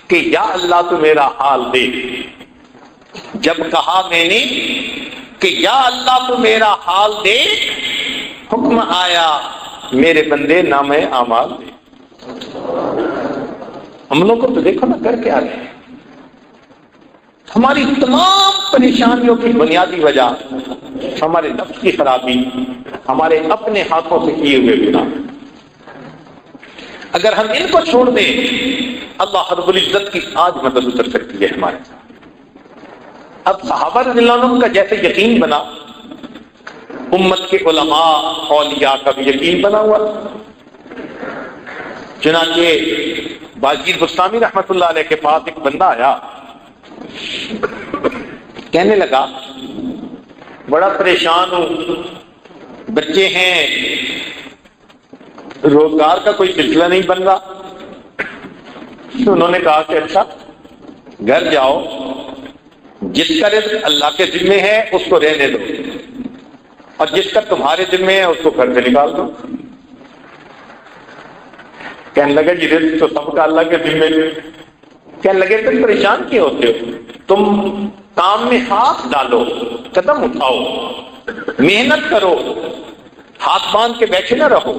A: کہ یا اللہ تو میرا حال دیکھ، جب کہا میں نے کہ یا اللہ تو میرا حال دیکھ، حکم آیا میرے بندے نامہ اعمال دے. ہم لوگ کو تو دیکھو نا کر کے آ رہے ہیں. ہماری تمام پریشانیوں کی بنیادی وجہ ہمارے نفس کی خرابی، ہمارے اپنے ہاتھوں سے کیے ہوئے گناہ. اگر ہم ان کو چھوڑ دیں اللہ رب العزت کی آج مدد اتر سکتی ہے ہمارے ساتھ. اب صحابہ رضی اللہ عنہ کا جیسے یقین بنا، امت کے علماء اولیاء کا بھی یقین بنا ہوا. چنانچہ باجیر بستامی رحمت اللہ علیہ کے پاس ایک بندہ آیا، کہنے لگا بڑا پریشان ہوں، بچے ہیں، روزگار کا کوئی سلسلہ نہیں بن رہا. تو انہوں نے کہا کہ اچھا گھر جاؤ، جس کا رزق اللہ کے ذمے ہے اس کو رہنے دو، اور جس کا تمہارے ذمے ہے اس کو گھر سے نکال دو. کہنے لگا جی رزق تو سب کا اللہ کے ذمے ہے. کہنے لگے تم پریشان کیوں ہوتے ہو، تم کام میں ہاتھ ڈالو، قدم اٹھاؤ، محنت کرو، ہاتھ باندھ کے بیٹھے نہ رہو،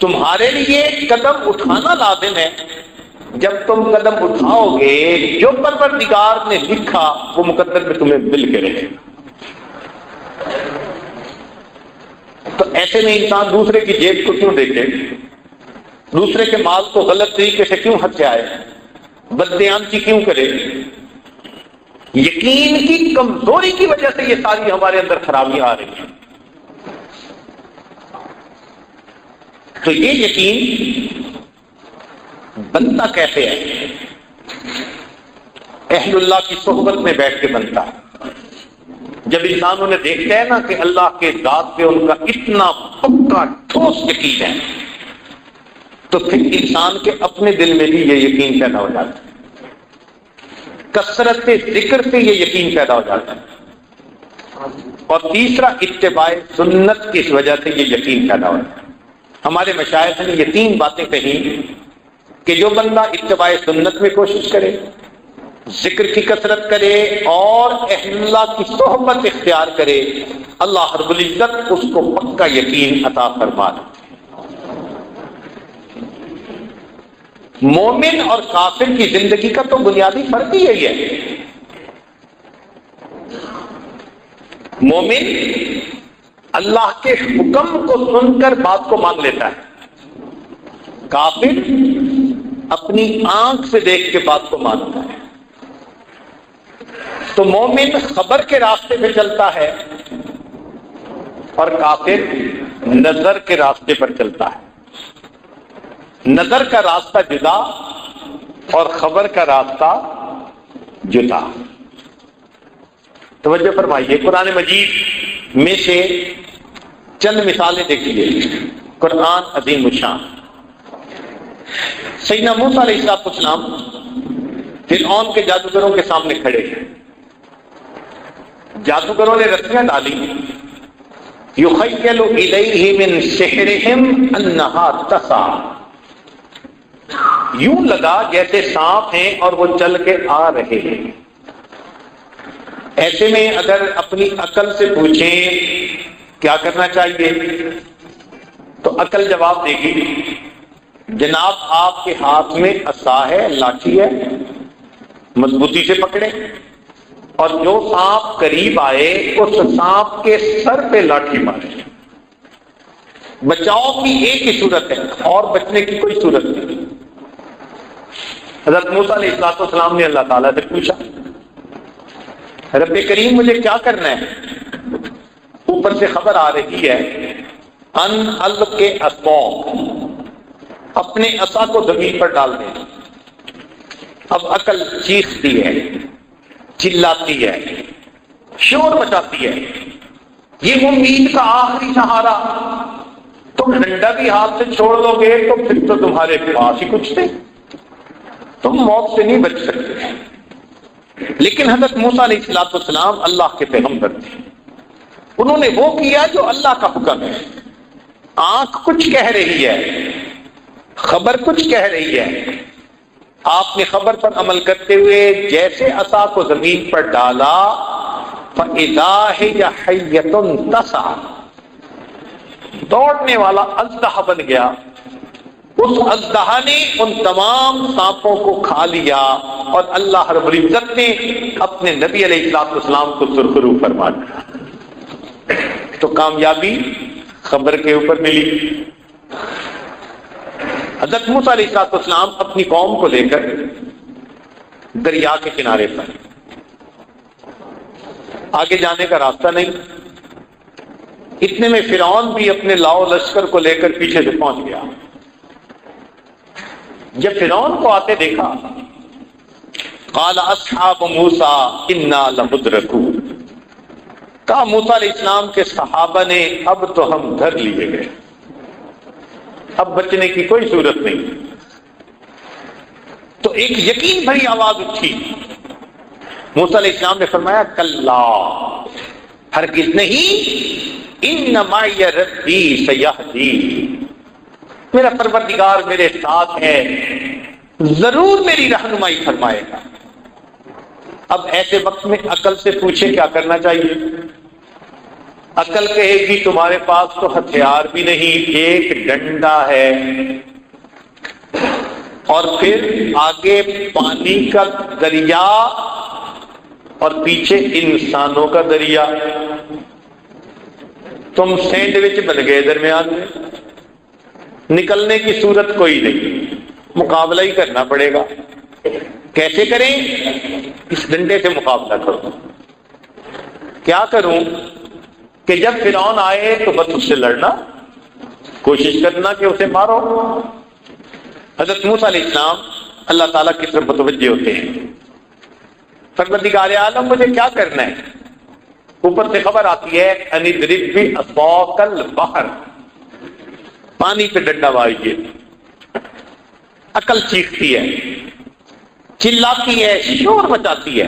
A: تمہارے لیے قدم اٹھانا لازم ہے۔ جب تم قدم اٹھاؤ گے جو پروردگار نے لکھا وہ مقدر میں تمہیں مل کے رہے گا۔ تو ایسے میں انسان دوسرے کی جیب کو کیوں دیکھے، دوسرے کے مال کو غلط طریقے سے کیوں ہتھیائے، بددیانتی کیوں کرے؟ یقین کی کمزوری کی وجہ سے یہ ساری ہمارے اندر خرابیاں آ رہی ہیں۔ تو یہ یقین بنتا کیسے ہے؟ اہل اللہ کی صحبت میں بیٹھ کے بنتا ہے۔ جب انسان انہیں دیکھتا ہے نا کہ اللہ کے ذات پہ ان کا اتنا پکا ٹھوس یقین ہے، تو پھر انسان کے اپنے دل میں بھی یہ یقین پیدا ہو جاتا ہے، کثرت ذکر سے یہ یقین پیدا ہو جاتا ہے۔ اور تیسرا اتباع سنت کی وجہ سے یہ یقین پیدا ہو جاتا ہے۔ ہمارے مشائخ نے یہ 3 باتیں کہیں کہ جو بندہ اتباع سنت میں کوشش کرے، ذکر کی کثرت کرے اور اہل اللہ کی صحبت اختیار کرے، اللہ رب العزت اس کو پکا یقین عطا فرما دے۔ مومن اور کافر کی زندگی کا تو بنیادی فرق ہی یہی ہے۔ مومن اللہ کے حکم کو سن کر بات کو مان لیتا ہے، کافر اپنی آنکھ سے دیکھ کے بات کو مانتا ہے۔ تو مومن خبر کے راستے پہ چلتا ہے اور کافر نظر کے راستے پر چلتا ہے۔ نظر کا راستہ جدا اور خبر کا راستہ جدا۔ توجہ فرمائیے، قرآن مجید میں سے چند مثالیں دیکھیے۔ قرآن عظیم الشان۔ سیدنا موسیٰ علیہ السلام فرعون کے جادوگروں کے سامنے کھڑے ہیں۔ جادوگروں نے رسیاں ڈالی، یخیل الیہ من سحرہم انہا تسعی، یوں لگا جیسے سانپ ہیں اور وہ چل کے آ رہے ہیں۔ ایسے میں اگر اپنی عقل سے پوچھیں کیا کرنا چاہیے تو عقل جواب دے گی، جناب آپ کے ہاتھ میں عصا ہے، لاٹھی ہے، مضبوطی سے پکڑے اور جو سانپ قریب آئے اس سانپ کے سر پہ لاٹھی مارے۔ بچاؤ کی ایک ہی صورت ہے اور بچنے کی کوئی صورت نہیں۔ حضرت موسیٰ علیہ السلام نے اللہ تعالیٰ سے پوچھا، رب کریم مجھے کیا کرنا ہے؟ اوپر سے خبر آ رہی ہے ان الق عصاک، اپنے عصا کو زمین پر ڈال دیں۔ اب عقل چیختی ہے، چلاتی ہے، شور مچاتی ہے، یہ امید کا آخری سہارا، تم ڈنڈا بھی ہاتھ سے چھوڑ دو گے تو پھر تو تمہارے پاس ہی کچھ تھے، تم موت سے نہیں بچ سکتے۔ لیکن حضرت موسیٰ علیہ السلام اللہ کے پیغمبر تھے، انہوں نے وہ کیا جو اللہ کا حکم ہے۔ آنکھ کچھ کہہ رہی ہے، خبر کچھ کہہ رہی ہے، آپ نے خبر پر عمل کرتے ہوئے جیسے عصا کو زمین پر ڈالا، فَإِذَا هِيَ حَيَّةٌ تَسْعَىٰ، دوڑنے والا اژدہا بن گیا۔ اس اژدہا نے ان تمام سانپوں کو کھا لیا اور اللہ رب العزت نے اپنے نبی علیہ السلام کو سرخرو فرما دیا۔ تو کامیابی خبر کے اوپر ملی۔ حضرت موسیٰ علیہ السلام اپنی قوم کو لے کر دریا کے کنارے پر، آگے جانے کا راستہ نہیں، اتنے میں فرعون بھی اپنے لاؤ لشکر کو لے کر پیچھے سے پہنچ گیا۔ جب فرعون کو آتے دیکھا، قال اصحاب موسیٰ انا لمدرکون، کہا موسیٰ علیہ السلام کے صحابہ نے اب تو ہم دھر لیے گئے، اب بچنے کی کوئی صورت نہیں۔ تو ایک یقین بھری آواز اٹھی، موسیٰ علیہ السلام نے فرمایا کلا، ہرگز نہیں، ان معی ربی سیہدین، میرا پروردگار میرے ساتھ ہے، ضرور میری رہنمائی فرمائے گا۔ اب ایسے وقت میں عقل سے پوچھے کیا کرنا چاہیے؟ عقل کہے گی تمہارے پاس تو ہتھیار بھی نہیں، ایک ڈنڈا ہے، اور پھر آگے پانی کا دریا اور پیچھے انسانوں کا دریا، تم سینڈوچ بن گئے درمیان میں، نکلنے کی صورت کوئی نہیں، مقابلہ ہی کرنا پڑے گا۔ کیسے کریں؟ اس ڈنڈے سے مقابلہ کرو۔ کیا کروں؟ کہ جب فرعون آئے تو بس اس سے لڑنا، کوشش کرنا کہ اسے مارو۔ حضرت موسیٰ علیہ السلام اللہ تعالیٰ کی طرف متوجہ ہوتے ہیں، پروردگار عالم مجھے کیا کرنا ہے؟ اوپر سے خبر آتی ہے ان اضرب بعصاک البحر، پانی پہ ڈنڈا ماریے۔ عقل چیختی ہے، چلاتی ہے، شور مچاتی ہے،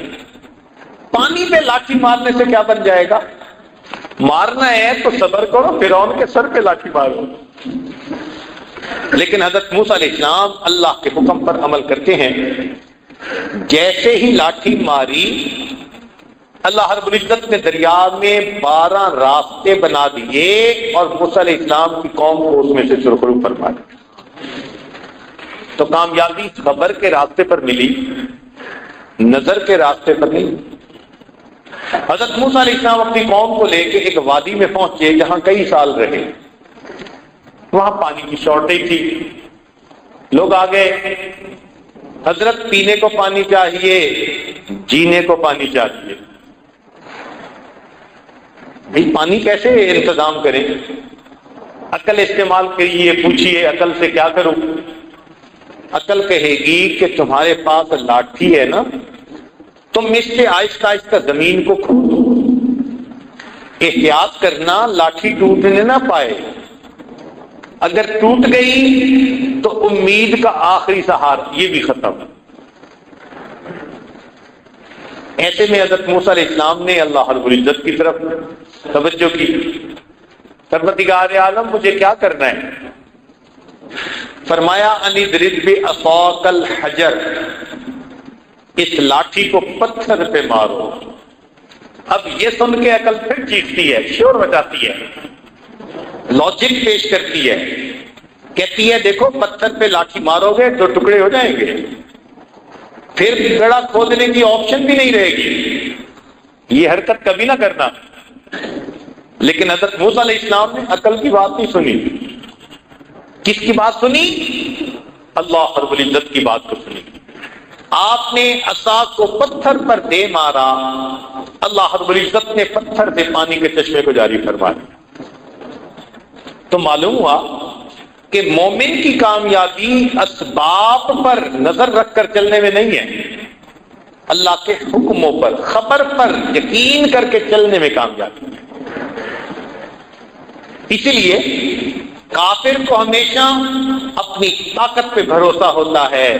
A: پانی پہ لاٹھی مارنے سے کیا بن جائے گا؟ مارنا ہے تو صبر کرو، فرعون کے سر پہ لاٹھی مارو۔ لیکن حضرت موسیٰ علیہ السلام اللہ کے حکم پر عمل کرتے ہیں، جیسے ہی لاٹھی ماری اللہ رب العزت نے دریا میں 12 راستے بنا دیے اور موسیٰ علیہ السلام کی قوم کو اس میں سے سرخرو فرما دیا۔ تو کامیابی خبر کے راستے پر ملی، نظر کے راستے پر نہیں۔ حضرت موسیٰ علیہ السلام اپنی قوم کو لے کے ایک وادی میں پہنچے جہاں کئی سال رہے، وہاں پانی کی شارٹیج تھی، لوگ آ گئے، حضرت پینے کو پانی چاہیے، جینے کو پانی چاہیے، بھئی پانی کیسے انتظام کریں؟ عقل استعمال کریے، پوچھیے عقل سے کیا کروں؟ عقل کہے گی کہ تمہارے پاس لاٹھی ہے نا، تم اس سے آہستہ آہستہ زمین کو کھودو، احتیاط کرنا لاٹھی ٹوٹنے نہ پائے، اگر ٹوٹ گئی تو امید کا آخری سہارا یہ بھی ختم۔ ایسے میں حضرت موسیٰ علیہ السلام نے اللہ رب العزت کی طرف توجہ کی، پروردگار عالم مجھے کیا کرنا ہے؟ فرمایا ان اضرب بعصاک الحجر، اس لاٹھی کو پتھر پہ مارو۔ اب یہ سن کے عقل پھر چیختی ہے، شور مچاتی ہے، لاجک پیش کرتی ہے، کہتی ہے دیکھو پتھر پہ لاٹھی مارو گے تو ٹکڑے ہو جائیں گے، پھر گڑھا کھودنے کی آپشن بھی نہیں رہے گی، یہ حرکت کبھی نہ کرنا۔ لیکن حضرت موسیٰ علیہ السلام نے عقل کی بات نہیں سنی، کس کی بات سنی؟ اللہ رب العزت کی بات کو سنی۔ آپ نے عصا کو پتھر پر دے مارا، اللہ رب العزت نے پتھر سے پانی کے چشمے کو جاری فرما دیا۔ تو معلوم ہوا کہ مومن کی کامیابی اسباب پر نظر رکھ کر چلنے میں نہیں ہے، اللہ کے حکموں پر، خبر پر یقین کر کے چلنے میں کامیابی ہے۔ اسی لیے کافر کو ہمیشہ اپنی طاقت پہ بھروسہ ہوتا ہے،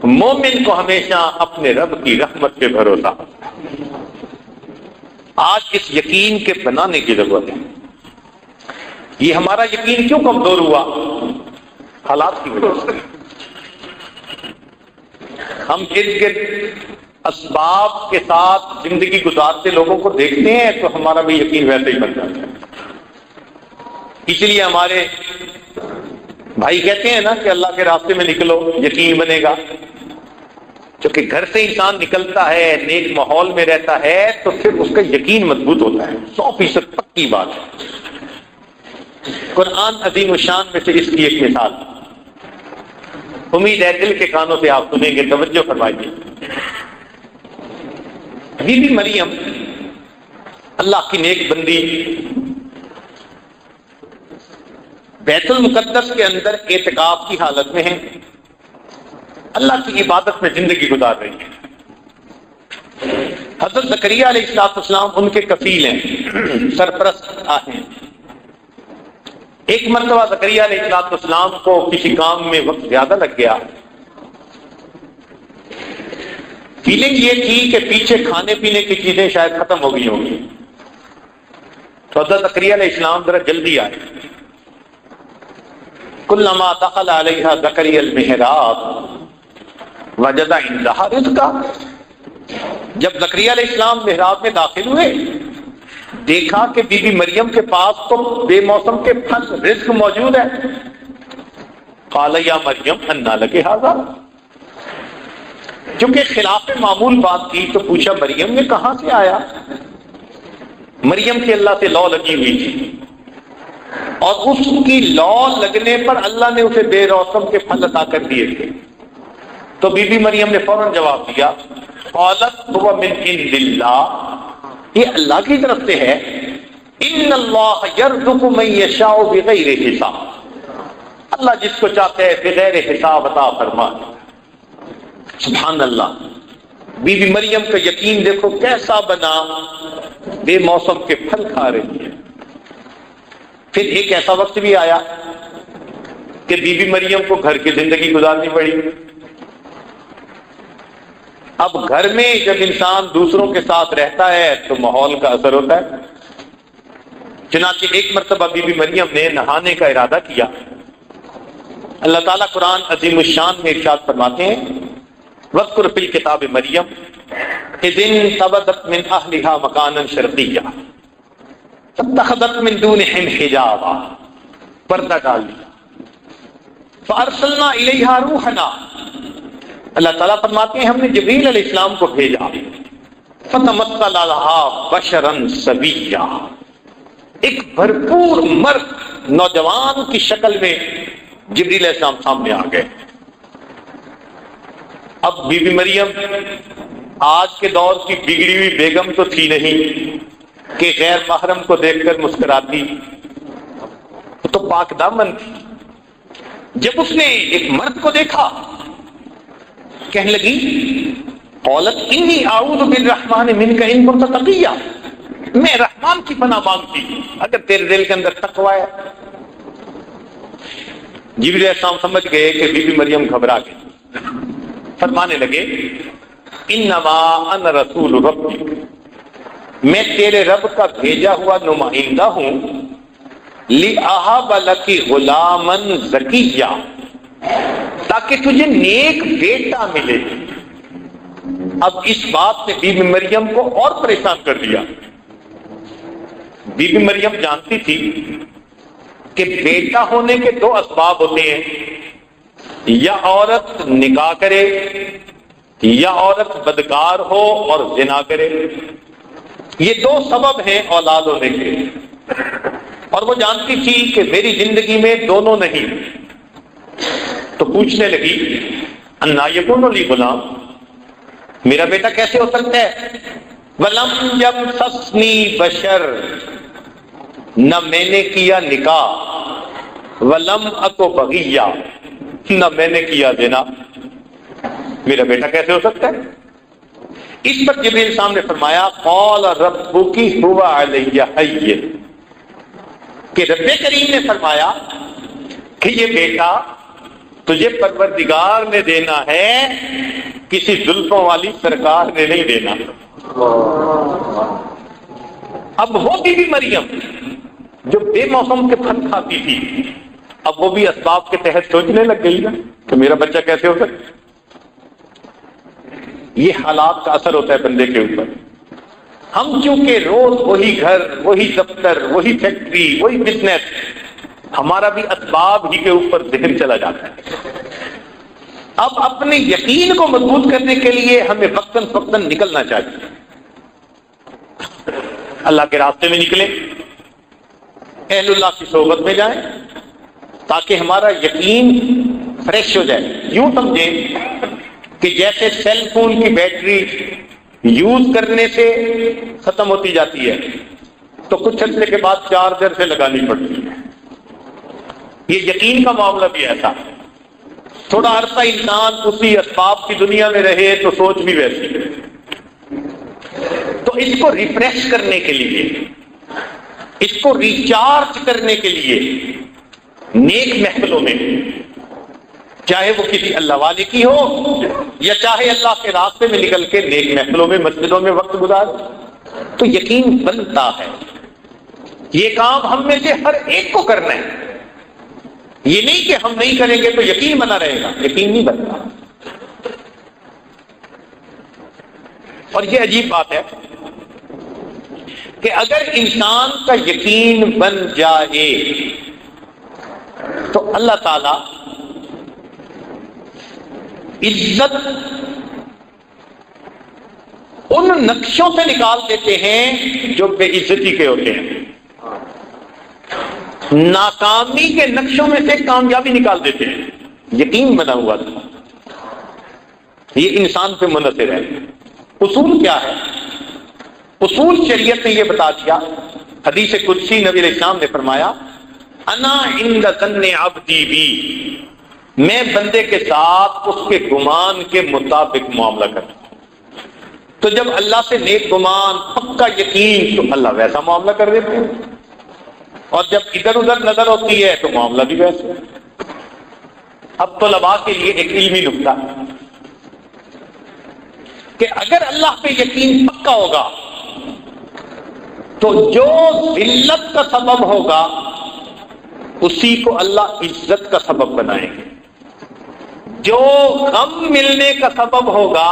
A: مومن کو ہمیشہ اپنے رب کی رحمت پہ بھروسہ ہوتا ہے۔ آج اس یقین کے بنانے کی ضرورت ہے۔ یہ ہمارا یقین کیوں کمزور ہوا؟ حالات کی وجہ سے۔ ہم ارد گرد اسباب کے ساتھ زندگی گزارتے لوگوں کو دیکھتے ہیں تو ہمارا بھی یقین ویسے ہی بن جاتا ہے۔ اس لیے ہمارے بھائی کہتے ہیں نا کہ اللہ کے راستے میں نکلو یقین بنے گا، کیونکہ گھر سے انسان نکلتا ہے، نیک ماحول میں رہتا ہے تو پھر اس کا یقین مضبوط ہوتا ہے، 100% پکی بات ہے۔ قرآن عظیم الشان میں سے اس کی ایک مثال، امید ہے دل کے کانوں سے آپ سنیں گے، توجہ فرمائیے۔ بی بی مریم اللہ کی نیک بندی بیت المقدس کے اندر اعتکاف کی حالت میں ہے، اللہ کی عبادت میں زندگی گزار رہی ہے۔ حضرت زکریہ علیہ السلام ان کے کفیل ہیں، سرپرست ہیں۔ ایک مرتبہ زکریہ علیہ السلام کو کسی کام میں وقت زیادہ لگ گیا، فیلنگ یہ تھی کہ پیچھے کھانے پینے کی چیزیں شاید ختم ہو گئی ہوں گی، تو حضرت زکریہ علیہ السلام ذرا جلدی آئے۔ کلما دخل علیہا زکریا المحراب وجد عندها رزقا، جب زکریا علیہ السلام محراب میں داخل ہوئے دیکھا کہ بی بی مریم کے پاس تو بے موسم کے پھل رزق موجود ہے. قال یا مریم انا لک ھذا، چونکہ خلاف معمول بات کی تو پوچھا مریم نے کہاں سے آیا. مریم کی اللہ سے لو لگی ہوئی تھی اور اس کی لو لگنے پر اللہ نے اسے بے موسم کے پھل عطا کر دیے تھے. تو بی بی مریم نے فوراً جواب دیا قالت هو من عند اللہ، یہ اللہ کی طرف سے ہے. ان اللہ یرزق من یشاء بغیر حساب، اللہ جس کو چاہتے ہے بغیر حساب عطا فرماتا. سبحان اللہ. بی بی مریم کا یقین دیکھو کیسا بنا، بے موسم کے پھل کھا رہی ہے. پھر ایک ایسا وقت بھی آیا کہ بی بی مریم کو گھر کی زندگی گزارنی پڑی. اب گھر میں جب انسان دوسروں کے ساتھ رہتا ہے تو ماحول کا اثر ہوتا ہے. چنانچہ ایک مرتبہ بی بی مریم نے نہانے کا ارادہ کیا. اللہ تعالیٰ قرآن عظیم الشان میں ارشاد فرماتے ہیں وَاذْكُرْ فِي الْكِتَابِ مَرْيَمَ إِذِ انتبذت من أهلها مكانا شرقيا فاتخذت من دونهم حجابا، پردہ ڈال دیا. فأرسلنا إليها روحنا، اللہ تعالیٰ فرماتے ہیں ہم نے جبریل علیہ السلام کو بھیجا. فتمثل لها بشرا سویا، ایک بھرپور مرد نوجوان کی شکل میں جبریل علیہ السلام سامنے آ گئے. اب بی بی مریم آج کے دور کی بگڑی ہوئی بیگم تو تھی نہیں کہ غیر محرم کو دیکھ کر مسکراتی، تو پاک دامن تھی. جب اس نے ایک مرد کو دیکھا کہنے لگی قالت انی اعوذ بالرحمن منک ان کنت تقیا، میں رحمان کی پناہ مانگتی اگر تیرے دل کے اندر تقوی ہے. جبریل علیہ السلام سمجھ گئے کہ بی بی مریم گھبرا گئی. فرمانے لگے انما انا رسول ربک، میں تیرے رب کا بھیجا ہوا نمائندہ ہوں. لِأَهَبَ لَكِ غُلَامًا زَكِيًّا، تاکہ تجھے نیک بیٹا ملے. اب اس بات نے بی بی مریم کو اور پریشان کر دیا. بی بی مریم جانتی تھی کہ بیٹا ہونے کے دو اسباب ہوتے ہیں، یا عورت نکاح کرے یا عورت بدکار ہو اور زنا کرے. یہ دو سبب ہیں اولاد ہونے کے، اور وہ جانتی تھی کہ میری زندگی میں دونوں نہیں. تو پوچھنے لگی انا یکون لی غلام، میرا بیٹا کیسے ہو سکتا ہے. ولم یمسسنی بشر، نہ میں نے کیا نکاح. ولم اکو بغیہ، نہ میں نے کیا زنا، میرا بیٹا کیسے ہو سکتا ہے. اس پر جبریل صاحب نے فرمایا قال ربک هو علی حی، کہ رب کریم نے فرمایا کہ یہ بیٹا تجھے پروردگار نے دینا ہے، کسی زلفوں والی سرکار نے نہیں دینا. اب وہ بی بی مریم جو بے موسم کے پھل کھاتی تھی، اب وہ بھی اسباب کے تحت سوچنے لگ گئی نا کہ میرا بچہ کیسے ہو سکتا. یہ حالات کا اثر ہوتا ہے بندے کے اوپر. ہم چونکہ روز وہی گھر، وہی دفتر، وہی فیکٹری، وہی بزنس، ہمارا بھی اسباب ہی کے اوپر ذہن چلا جاتا ہے. اب اپنے یقین کو مضبوط کرنے کے لیے ہمیں وقتاً فوقتاً نکلنا چاہیے. اللہ کے راستے میں نکلیں، اہل اللہ کی صحبت میں جائیں تاکہ ہمارا یقین فریش ہو جائے. یوں سمجھیں کہ جیسے سیل فون کی بیٹری یوز کرنے سے ختم ہوتی جاتی ہے تو کچھ عرصے کے بعد چارجر سے لگانی پڑتی ہے. یہ یقین کا معاملہ بھی ایسا. تھوڑا عرصہ انسان اسی اسباب کی دنیا میں رہے تو سوچ بھی ویسی. تو اس کو ریفریش کرنے کے لیے، اس کو ریچارج کرنے کے لیے نیک محفلوں میں، چاہے وہ کسی اللہ والے کی ہو یا چاہے اللہ کے راستے میں نکل کے نیک محفلوں میں، مسجدوں میں وقت گزار، تو یقین بنتا ہے. یہ کام ہم میں سے ہر ایک کو کرنا ہے. یہ نہیں کہ ہم نہیں کریں گے تو یقین بنا رہے گا، یقین نہیں بنتا. اور یہ عجیب بات ہے کہ اگر انسان کا یقین بن جائے تو اللہ تعالی عزت ان نقشوں سے نکال دیتے ہیں جو بے عزتی کے ہوتے ہیں، ناکامی کے نقشوں میں سے کامیابی نکال دیتے ہیں۔ یقین بنا ہوا تھا، یہ انسان پہ منحصر ہے۔ اصول کیا ہے؟ اصول شریعت نے یہ بتا دیا، حدیث قدسی نبی علیہ السلام نے فرمایا انا عند ظن عبدی بی، میں بندے کے ساتھ اس کے گمان کے مطابق معاملہ کرتا ہوں۔ تو جب اللہ سے نیک گمان، پکا یقین، تو اللہ ویسا معاملہ کر دیتے ہیں، اور جب ادھر ادھر نظر ہوتی ہے تو معاملہ بھی ویسا۔ اب طلباء کے لیے ایک علمی نکتہ کہ اگر اللہ پہ یقین پکا ہوگا تو جو ذلت کا سبب ہوگا اسی کو اللہ عزت کا سبب بنائیں گے، جو غم ملنے کا سبب ہوگا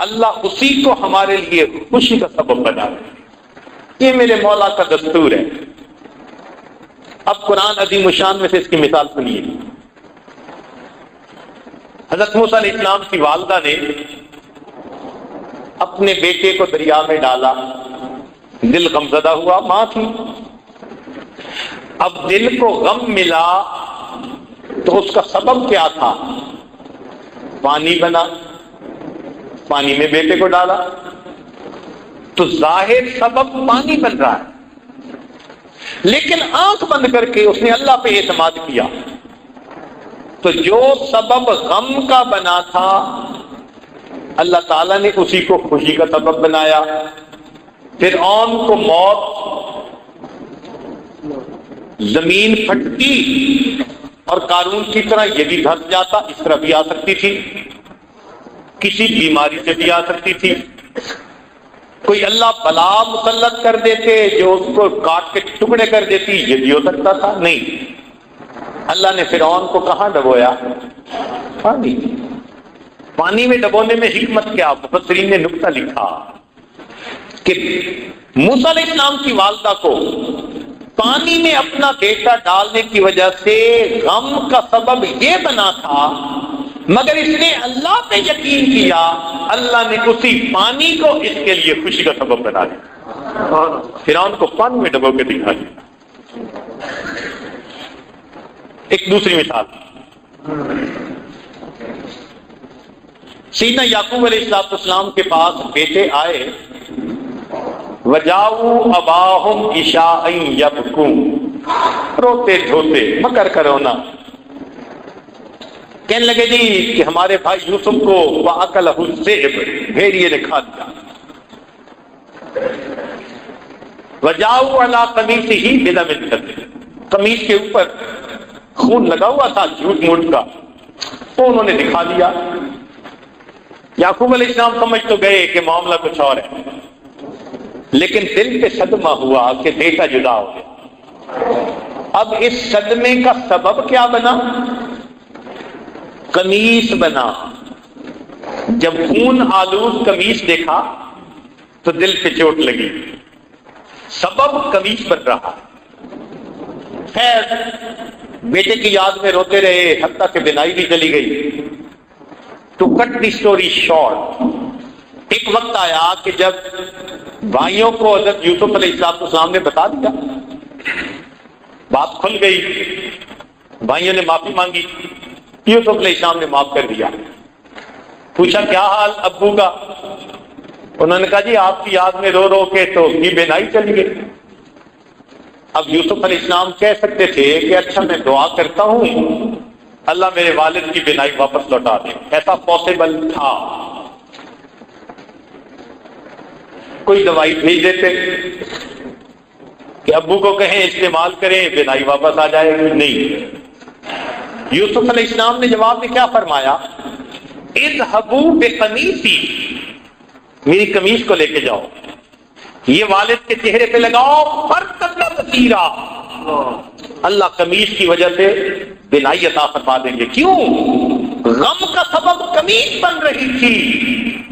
A: اللہ اسی کو ہمارے لیے خوشی کا سبب بنا دے۔ یہ میرے مولا کا دستور ہے۔ اب قرآن عظیم الشان میں سے اس کی مثال سنیے۔ حضرت موسیٰ علیہ السلام کی والدہ نے اپنے بیٹے کو دریا میں ڈالا، دل غمزدہ ہوا، ماں تھی، اب دل کو غم ملا تو اس کا سبب کیا تھا؟ پانی بنا، پانی میں بیٹے کو ڈالا تو ظاہر سبب پانی بن رہا ہے، لیکن آنکھ بند کر کے اس نے اللہ پہ اعتماد کیا تو جو سبب غم کا بنا تھا اللہ تعالیٰ نے اسی کو خوشی کا سبب بنایا۔ فرعون کو موت، زمین پھٹتی اور قارون کی طرح یہ بھی دھس جاتا، اس طرح بھی آ سکتی تھی، کسی بیماری سے بھی آ سکتی تھی، کوئی اللہ بلا مسلط کر دیتے جو اس کو کاٹ کے ٹکڑے کر دیتی، یہ بھی ہو سکتا تھا۔ نہیں، اللہ نے فرعون کو کہاں ڈبویا؟ پانی میں ڈبونے میں حکمت کیا؟ مفسرین نے نکتہ لکھا کہ موسیٰ علیہ السلام کی والدہ کو پانی میں اپنا بیٹا ڈالنے کی وجہ سے غم کا سبب یہ بنا تھا، مگر اس نے اللہ پہ یقین کیا، اللہ نے اسی پانی کو اس کے لیے خوشی کا سبب بنا دیا۔ فرعون کو پانی میں ڈبو کے دکھا دیا۔ ایک دوسری مثال، سیدنا یعقوب علیہ السلام کے پاس بیٹے آئے، وجاؤ اباہم عشاء یبکون، روتے دھوتے مکر کرونا، کہنے لگے جی کہ ہمارے بھائی یوسف کو وَأَكَلَهُ الذِّئْبُ، بھیڑیے نے کھا دیا۔ وجاؤ علی قمیصہ بدم کذب، قمیص کے اوپر خون لگا ہوا تھا جھوٹ موٹ کا، تو انہوں نے دکھا دیا۔ یعقوب علیہ السلام سمجھ تو گئے کہ معاملہ کچھ اور ہے، لیکن دل پہ صدمہ ہوا کہ بیٹا جدا ہو گیا۔ اب اس صدمے کا سبب کیا بنا؟ قمیص بنا۔ جب خون آلود قمیص دیکھا تو دل پہ چوٹ لگی، سبب قمیص بن رہا۔ خیر بیٹے کی یاد میں روتے رہے، حتیٰ کہ بینائی بھی چلی گئی۔ To cut the story short, ایک وقت آیا کہ جب بھائیوں کو حضرت یوسف علیہ السلام نے بتا دیا، بات کھل گئی، بھائیوں نے معافی مانگی، یوسف علیہ السلام نے معاف کر دیا۔ پوچھا کیا حال ابو کا؟ انہوں نے کہا جی آپ کی یاد میں رو رو کے تو یہ بینائی چلی گئی۔ اب یوسف علیہ السلام کہہ سکتے تھے کہ اچھا میں دعا کرتا ہوں اللہ میرے والد کی بینائی واپس لوٹا دے، ایسا پاسبل تھا، کوئی دوائی بھیج دیتے کہ ابو کو کہیں استعمال کریں بینائی واپس آ جائے گی۔ نہیں، یوسف علیہ السلام نے جواب میں کیا فرمایا؟ اذهبوا بقمیصی، میری قمیص کو لے کے جاؤ، یہ والد کے چہرے پہ لگاؤ، فرقت بصیرا، اللہ قمیص کی وجہ سے بینائی عطا فرما دیں گے۔ کیوں؟ غم کا سبب قمیص بن رہی تھی،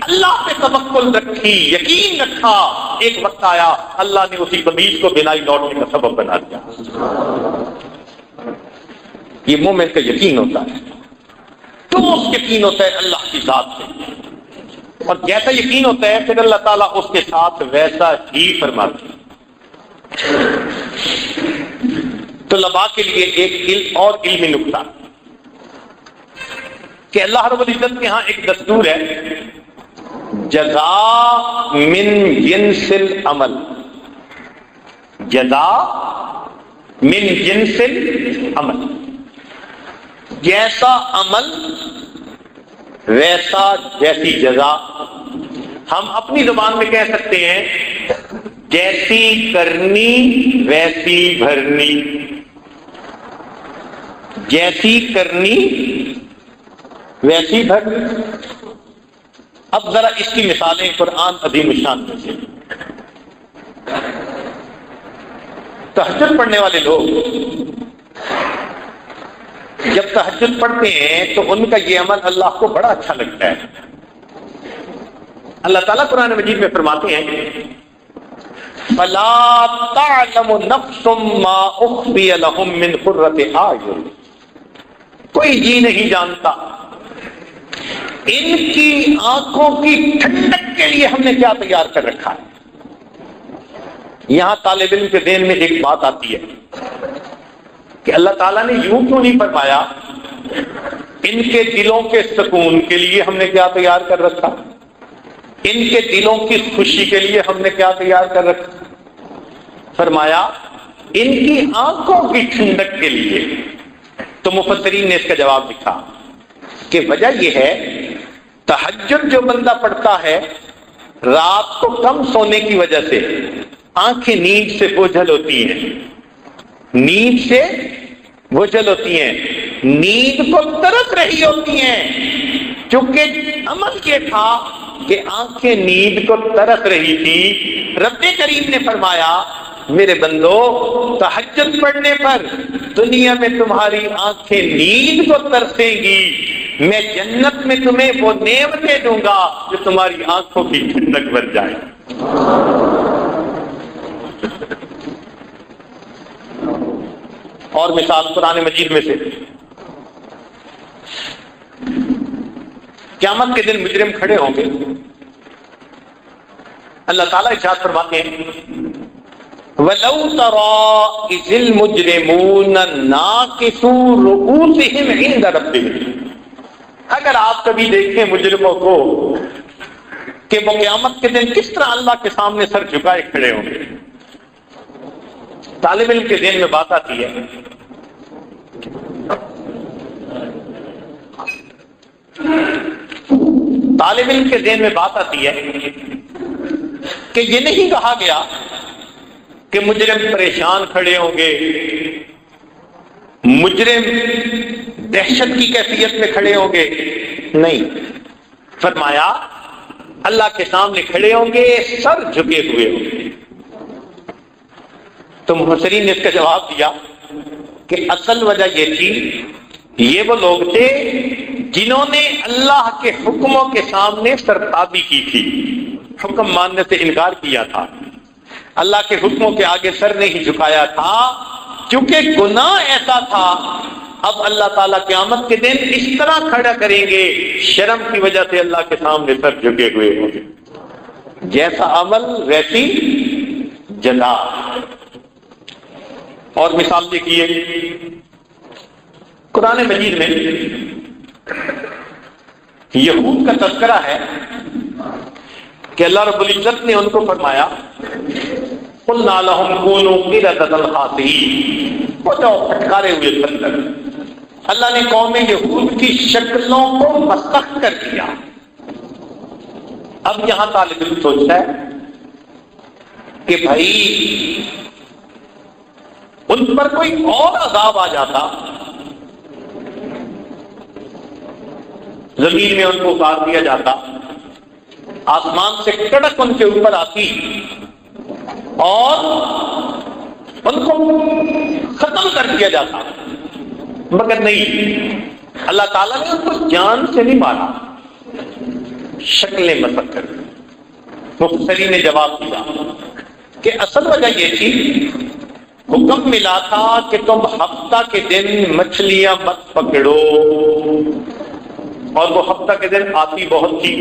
B: اللہ پہ توکل رکھی، یقین رکھا، ایک وقت آیا اللہ نے اسی قمیض کو بنائی لوٹنے کا سبب بنا دیا۔ یہ مومن کا یقین ہوتا ہے، تو یقین ہوتا ہے اللہ کی ذات سے، اور جیسا یقین ہوتا ہے پھر اللہ تعالیٰ اس کے ساتھ ویسا ہی فرماتے ہیں۔ طلباء کے لیے ایک اور علمی نکتہ کہ اللہ رب العزت کے ہاں ایک دستور ہے، جزاء من جنس العمل، جزاء من جنس العمل، جیسا عمل ویسا جیسی جزا۔ ہم اپنی زبان میں کہہ سکتے ہیں جیسی کرنی ویسی بھرنی، جیسی کرنی ویسی بھرنی۔ اب ذرا اس کی مثالیں قرآن عظیم الشان میں سے۔ تہجد پڑھنے والے لوگ جب تہجد پڑھتے ہیں تو ان کا یہ عمل اللہ کو بڑا اچھا لگتا ہے۔ اللہ تعالیٰ قرآن مجید میں فرماتے ہیں فَلَا تَعْلَمُ نَفْسٌ مَّا أُخْفِيَ لَهُم مِّن قُرَّةِ أَعْيُنٍ، کوئی جی نہیں جانتا ان کی آنکھوں کی ٹھنڈک کے لیے ہم نے کیا تیار کر رکھا ہے۔ یہاں طالب علم کے ذہن میں ایک بات آتی ہے کہ اللہ تعالیٰ نے یوں کیوں نہیں فرمایا ان کے دلوں کے سکون کے لیے ہم نے کیا تیار کر رکھا، ان کے دلوں کی خوشی کے لیے ہم نے کیا تیار کر رکھا؟ فرمایا ان کی آنکھوں کی ٹھنڈک کے لیے۔ تو مفسرین نے اس کا جواب لکھا کہ وجہ یہ ہے تہجد جو بندہ پڑھتا ہے رات کو کم سونے کی وجہ سے آنکھیں نیند سے بوجھل ہوتی ہیں، نیند سے بوجھل ہوتی ہیں، نیند کو ترس رہی ہوتی ہیں، چونکہ عمل یہ تھا کہ آنکھیں نیند کو ترس رہی تھی۔ رب کریم نے فرمایا میرے بندو تہجد پڑھنے پر دنیا میں تمہاری آنکھیں نیند کو ترسیں گی، میں جنت میں تمہیں وہ نعمتیں دوں گا جو تمہاری آنکھوں کی ٹھنڈک بن جائے۔ اور مثال قرآن مجید میں سے قیامت کے دن مجرم کھڑے ہوں گے، اللہ تعالیٰ ارشاد فرماتے ہیں وَلَوْ تَرَىٰ إِذِ الْمُجْرِمُونَ نَاكِسُو رُءُوسِهِمْ عِندَ رَبِّهِمْ، اگر آپ کبھی دیکھیں مجرموں کو کہ وہ قیامت کے دن کس طرح اللہ کے سامنے سر جھکائے کھڑے ہوں گے۔ طالب علم کے ذہن میں بات آتی ہے طالب علم کے ذہن میں بات آتی ہے کہ یہ نہیں کہا گیا کہ مجرم پریشان کھڑے ہوں گے، مجرم دہشت کی کیفیت میں کھڑے ہوں گے، نہیں، فرمایا اللہ کے سامنے کھڑے ہوں گے سر جھکے ہوئے ہوں گے۔ تو مفسرین نے اس کا جواب دیا کہ اصل وجہ یہ تھی یہ وہ لوگ تھے جنہوں نے اللہ کے حکموں کے سامنے سرتابی کی تھی، حکم ماننے سے انکار کیا تھا، اللہ کے حکموں کے آگے سر نہیں جھکایا تھا، کیونکہ گناہ ایسا تھا۔ اب اللہ تعالیٰ قیامت کے دن اس طرح کھڑا کریں گے، شرم کی وجہ سے اللہ کے سامنے سر جھکے ہوئے ہوں گے، جیسا عمل ویسی جزا۔ اور مثال دیکھیے قرآن مجید میں یہود کا تذکرہ ہے کہ اللہ رب العزت نے ان کو فرمایا قُلْنَا لَهُمْ كُونُوا قِرَدَةً خَاسِئِينَ، وہ جاؤ پھٹکارے ہوئے بندر۔ اللہ نے قوم یہود کی شکلوں کو مسخ کر دیا۔ اب یہاں طالب علم سوچتا ہے کہ بھائی ان پر کوئی اور عذاب آ جاتا، زمین میں ان کو اتار دیا جاتا، آسمان سے کڑک ان کے اوپر آتی اور ان کو ختم کر دیا جاتا، مگر نہیں، اللہ تعالیٰ نے ان کو جان سے نہیں مارا، شکلیں مسخ کر دی۔ مفسرین نے جواب دیا کہ اصل وجہ یہ تھی، حکم ملا تھا کہ تم ہفتہ کے دن مچھلیاں مت پکڑو، اور وہ ہفتہ کے دن آتی بہت تھی،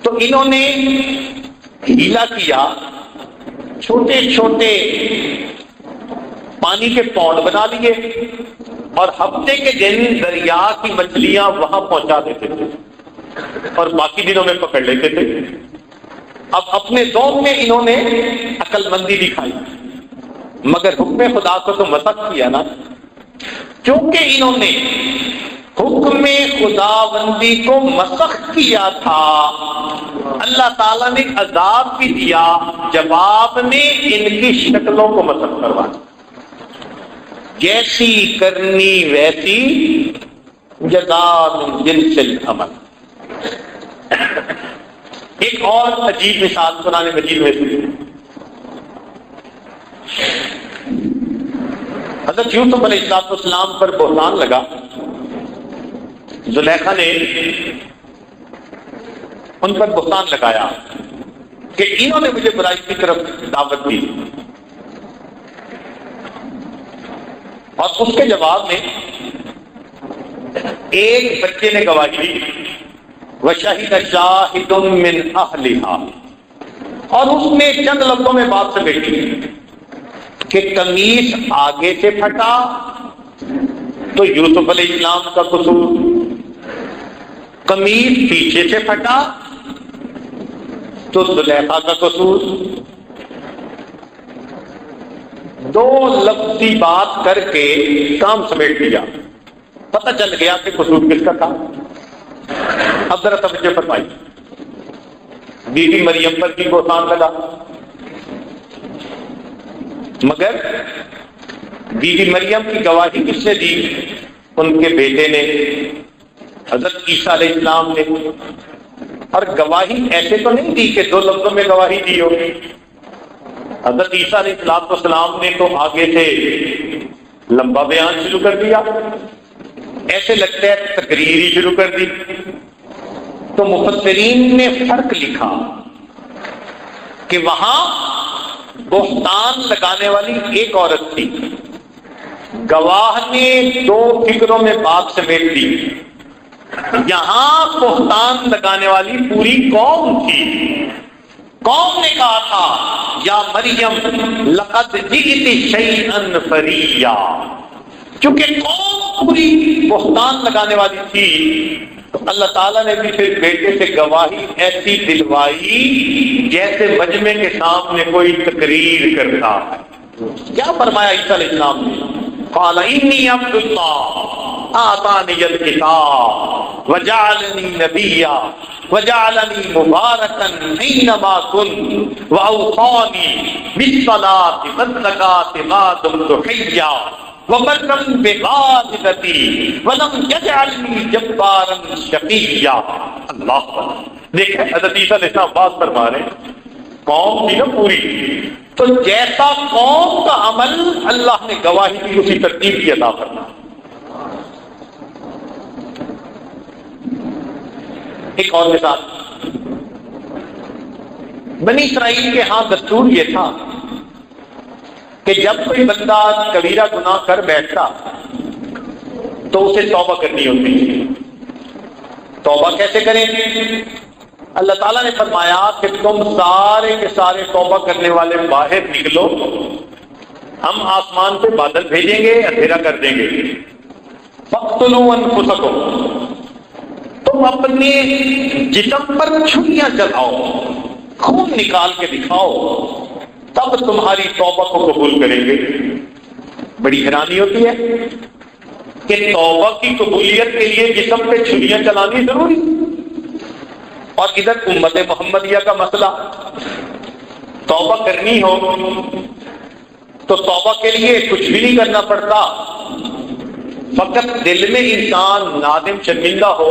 B: تو انہوں نے ہیلا کیا، چھوٹے چھوٹے پانی کے پونڈ بنا لیے اور ہفتے کے دن دریا کی مچھلیاں وہاں پہنچا دیتے تھے اور باقی دنوں میں پکڑ لیتے تھے۔ اب اپنے دور میں انہوں نے عقل مندی دکھائی، مگر حکم خدا کو تو مسخ کیا نا۔ چونکہ انہوں نے حکم خداوندی کو مسخ کیا تھا، اللہ تعالیٰ نے عذاب بھی دیا، جواب میں ان کی شکلوں کو مسخ کروا دیا۔ جیسی کرنی ویسی جزاء من جنس العمل۔ ایک اور عجیب مثال قرآن مجید میں سے، حضرت یوسف علیہ السلام پر بہتان لگا، زلیخا نے ان پر بہتان لگایا کہ انہوں نے مجھے برائی کی طرف دعوت دی، اور اس کے جواب میں ایک بچے نے گواہی دی، وَشَهِدَ شَاهِدٌ مِّنْ أَهْلِهَا، اور اس نے چند لفظوں میں بات سے بیٹھی کہ قمیص آگے سے پھٹا تو یوسف علیہ السلام کا قصور، قمیص پیچھے سے پھٹا تو زلیخا کا قصور۔ دو لفظی بات کر کے کام سمیٹ دیا، پتہ چل گیا کہ قصور کس کا تھا۔ اب ذرا توجہ فرمائی، بیوی مریم پر بھی بہتان لگا، مگر بیوی مریم کی گواہی کس نے دی؟ ان کے بیٹے نے، حضرت عیسیٰ علیہ السلام نے۔ اور گواہی ایسے تو نہیں دی کہ دو لفظوں میں گواہی دی ہو، حضرت عیسیٰ علیہ السلام نے تو آگے سے لمبا بیان شروع کر دیا، ایسے لگتا ہے تقریر ہی شروع کر دی۔ تو مفسرین نے فرق لکھا کہ وہاں بہتان لگانے والی ایک عورت تھی، گواہ نے دو فکروں میں بات سمیٹ دی، یہاں بہتان لگانے والی پوری قوم تھی۔ قوم نے کہا تھا یا مریم لقد جئت شیئا فریا، چونکہ قوم پوری بہتان لگانے والی تھی تو اللہ تعالیٰ نے بھی پھر بیٹے سے گواہی ایسی دلوائی جیسے مجمع کے سامنے کوئی تقریر کرتا ہے۔ کیا فرمایا عیسیٰ علیہ السلام نے؟ قال انی عبد اللہ آتانی الکتاب وجعلنی نبیا وجعلنی مبارکا اینما کنت واوصانی بالصلاۃ والزکاۃ ما دمت حیا وبرا بوالدتی ولم یجعلنی جبارا شقیا۔ اللہ دیکھیں حضرت عیسیٰ علیہ السلام بات فرما رہے ہیں، قوم تھی نا پوری، تو جیسا قوم کا عمل اللہ نے گواہی کی اسی ترتیب کی عطا کرنا۔ ایک اور مثال، بنی اسرائیل کے ہاں دستور یہ تھا کہ جب کوئی بندہ کبیرہ گناہ کر بیٹھتا تو اسے توبہ کرنی ہوتی ہے۔ توبہ کیسے کریں؟ اللہ تعالیٰ نے فرمایا کہ تم سارے کے سارے توبہ کرنے والے باہر نکلو، ہم آسمان پہ بادل بھیجیں گے، اندھیرا کر دیں گے۔ فاقتلوا انفسکم، تم اپنے جسم پر چھریاں چلاؤ، خون نکال کے دکھاؤ، تب تمہاری توبہ کو قبول کریں گے۔ بڑی حیرانی ہوتی ہے کہ توبہ کی قبولیت کے لیے جسم پہ چھریاں چلانی ضروری، اور ادھر امت محمدیہ کا مسئلہ، توبہ کرنی ہو تو توبہ کے لیے کچھ بھی نہیں کرنا پڑتا، فقط دل میں انسان نادم شرمندہ ہو۔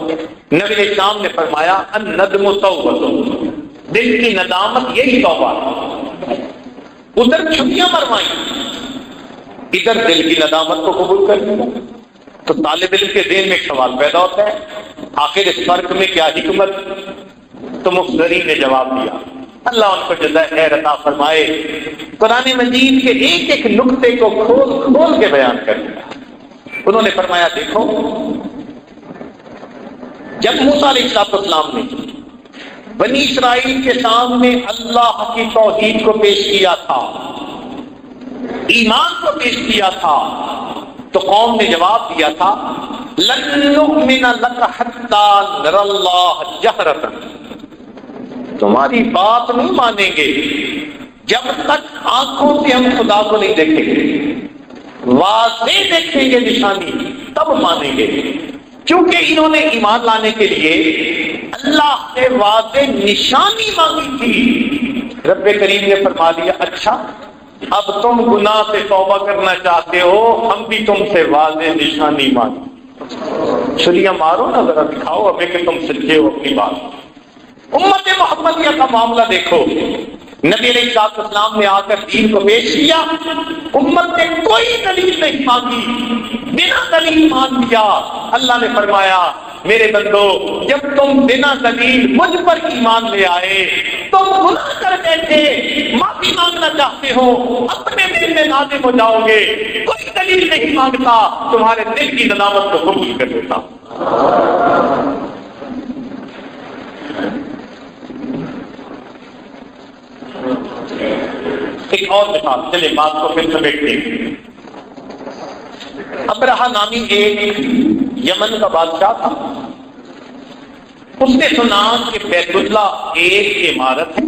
B: نبی علیہ السلام نے فرمایا الندم توبۃ، دل کی ندامت یہی توبہ ہے۔ ادھر چھٹیاں مروائی، ادھر دل کی ندامت کو قبول کر لیا۔ تو طالب علم کے ذہن میں ایک سوال پیدا ہوتا ہے آخر اس فرق میں کیا حکمت؟ تو مفسرین نے جواب دیا، اللہ ان کو جزائے خیر عطا فرمائے، قرآن مجید کے ایک ایک نقطے کو کھول کھول کے بیان کر دیا۔ انہوں نے فرمایا دیکھو، جب موسیٰ علیہ السلام نے بنی اسرائیل کے سامنے اللہ کی توحید کو پیش کیا تھا، ایمان کو پیش کیا تھا، تو قوم نے جواب دیا تھا لن نؤمن لک حتی نری اللہ جہرۃ، تمہاری بات نہیں مانیں گے جب تک آنکھوں سے ہم خدا کو نہیں دیکھیں گے، واضح دیکھیں گے نشانی تب مانیں گے۔ کیونکہ انہوں نے ایمان لانے کے لیے اللہ سے واضح نشانی مانگی تھی، رب کریم نے فرما دیا اچھا اب تم گناہ سے توبہ کرنا چاہتے ہو، ہم بھی تم سے واضح نشانی مانگیں، چھریاں مارو نا ذرا، دکھاؤ ہمیں کہ تم سچے ہو اپنی بات۔ امت محمدیہ کا معاملہ دیکھو، نبی علیہ السلام نے آ کر دین کو پیش کیا، امت نے کوئی دلیل نہیں مانگی، بنا دلیل مان لیا۔ اللہ نے فرمایا میرے بندو جب تم بنا دلیل مجھ پر ایمان لے آئے، تم گناہ کر بیٹھے، معافی مانگنا چاہتے ہو، اپنے دل میں نادم ہو جاؤ گے، کوئی دلیل نہیں مانگتا، تمہارے دل کی ندامت کو قبول کر دیتا۔ ایک اور مثال، چلے بات کو پھر سمیٹتے ہیں۔ ابرہہ نامی ایک یمن کا بادشاہ تھا، اس نے سنا کہ بیت اللہ ایک عمارت ہے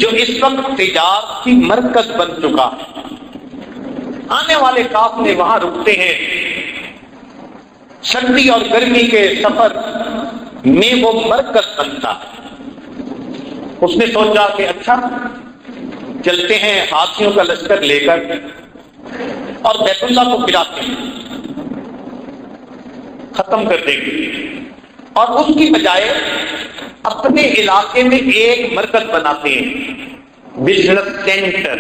B: جو اس وقت تجارتی مرکز بن چکا ہے، آنے والے قافلے وہاں رکتے ہیں، سردی اور گرمی کے سفر میں وہ مرکز بنتا ہے۔ اس نے سوچا کہ اچھا چلتے ہیں ہاتھیوں کا لشکر لے کر اور بیت اللہ کو گراتے ہیں، ختم کر دیں گے، اور اس کی بجائے اپنے علاقے میں ایک مرکز بناتے ہیں، بزنس سینٹر،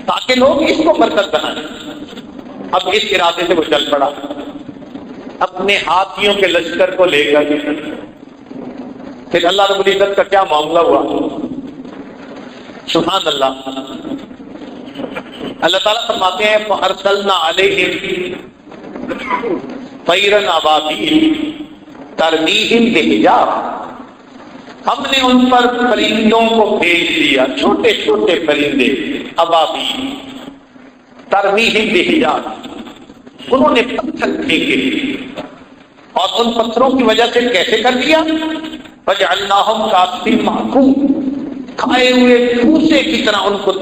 B: تاکہ لوگ اس کو مرکز بنائیں۔ اب اس ارادے سے وہ چل پڑا اپنے ہاتھیوں کے لشکر کو لے کر۔ پھر اللہ رب العزت کا کیا معاملہ ہوا، سبحان اللہ، اللہ تعالیٰ فرماتے ہیں فَأَرْسَلْنَا عَلَيْهِمْ طَيْرًا أَبَابِيلَ تَرْمِيهِمْ بِحِجَارَةٍ، ہم نے ان پر پرندوں کو بھیج دیا، چھوٹے چھوٹے پرندے، ابابیل، ترمیہم بحجارہ، انہوں نے پتھر پھینکے، اور ان پتھروں کی وجہ سے کیسے کر دیا، فَجَعَلْنَاهُمْ كَعَصْفٍ مَّأْكُولٍ، کھائے ہوئے بھوسے کی طرح ان کو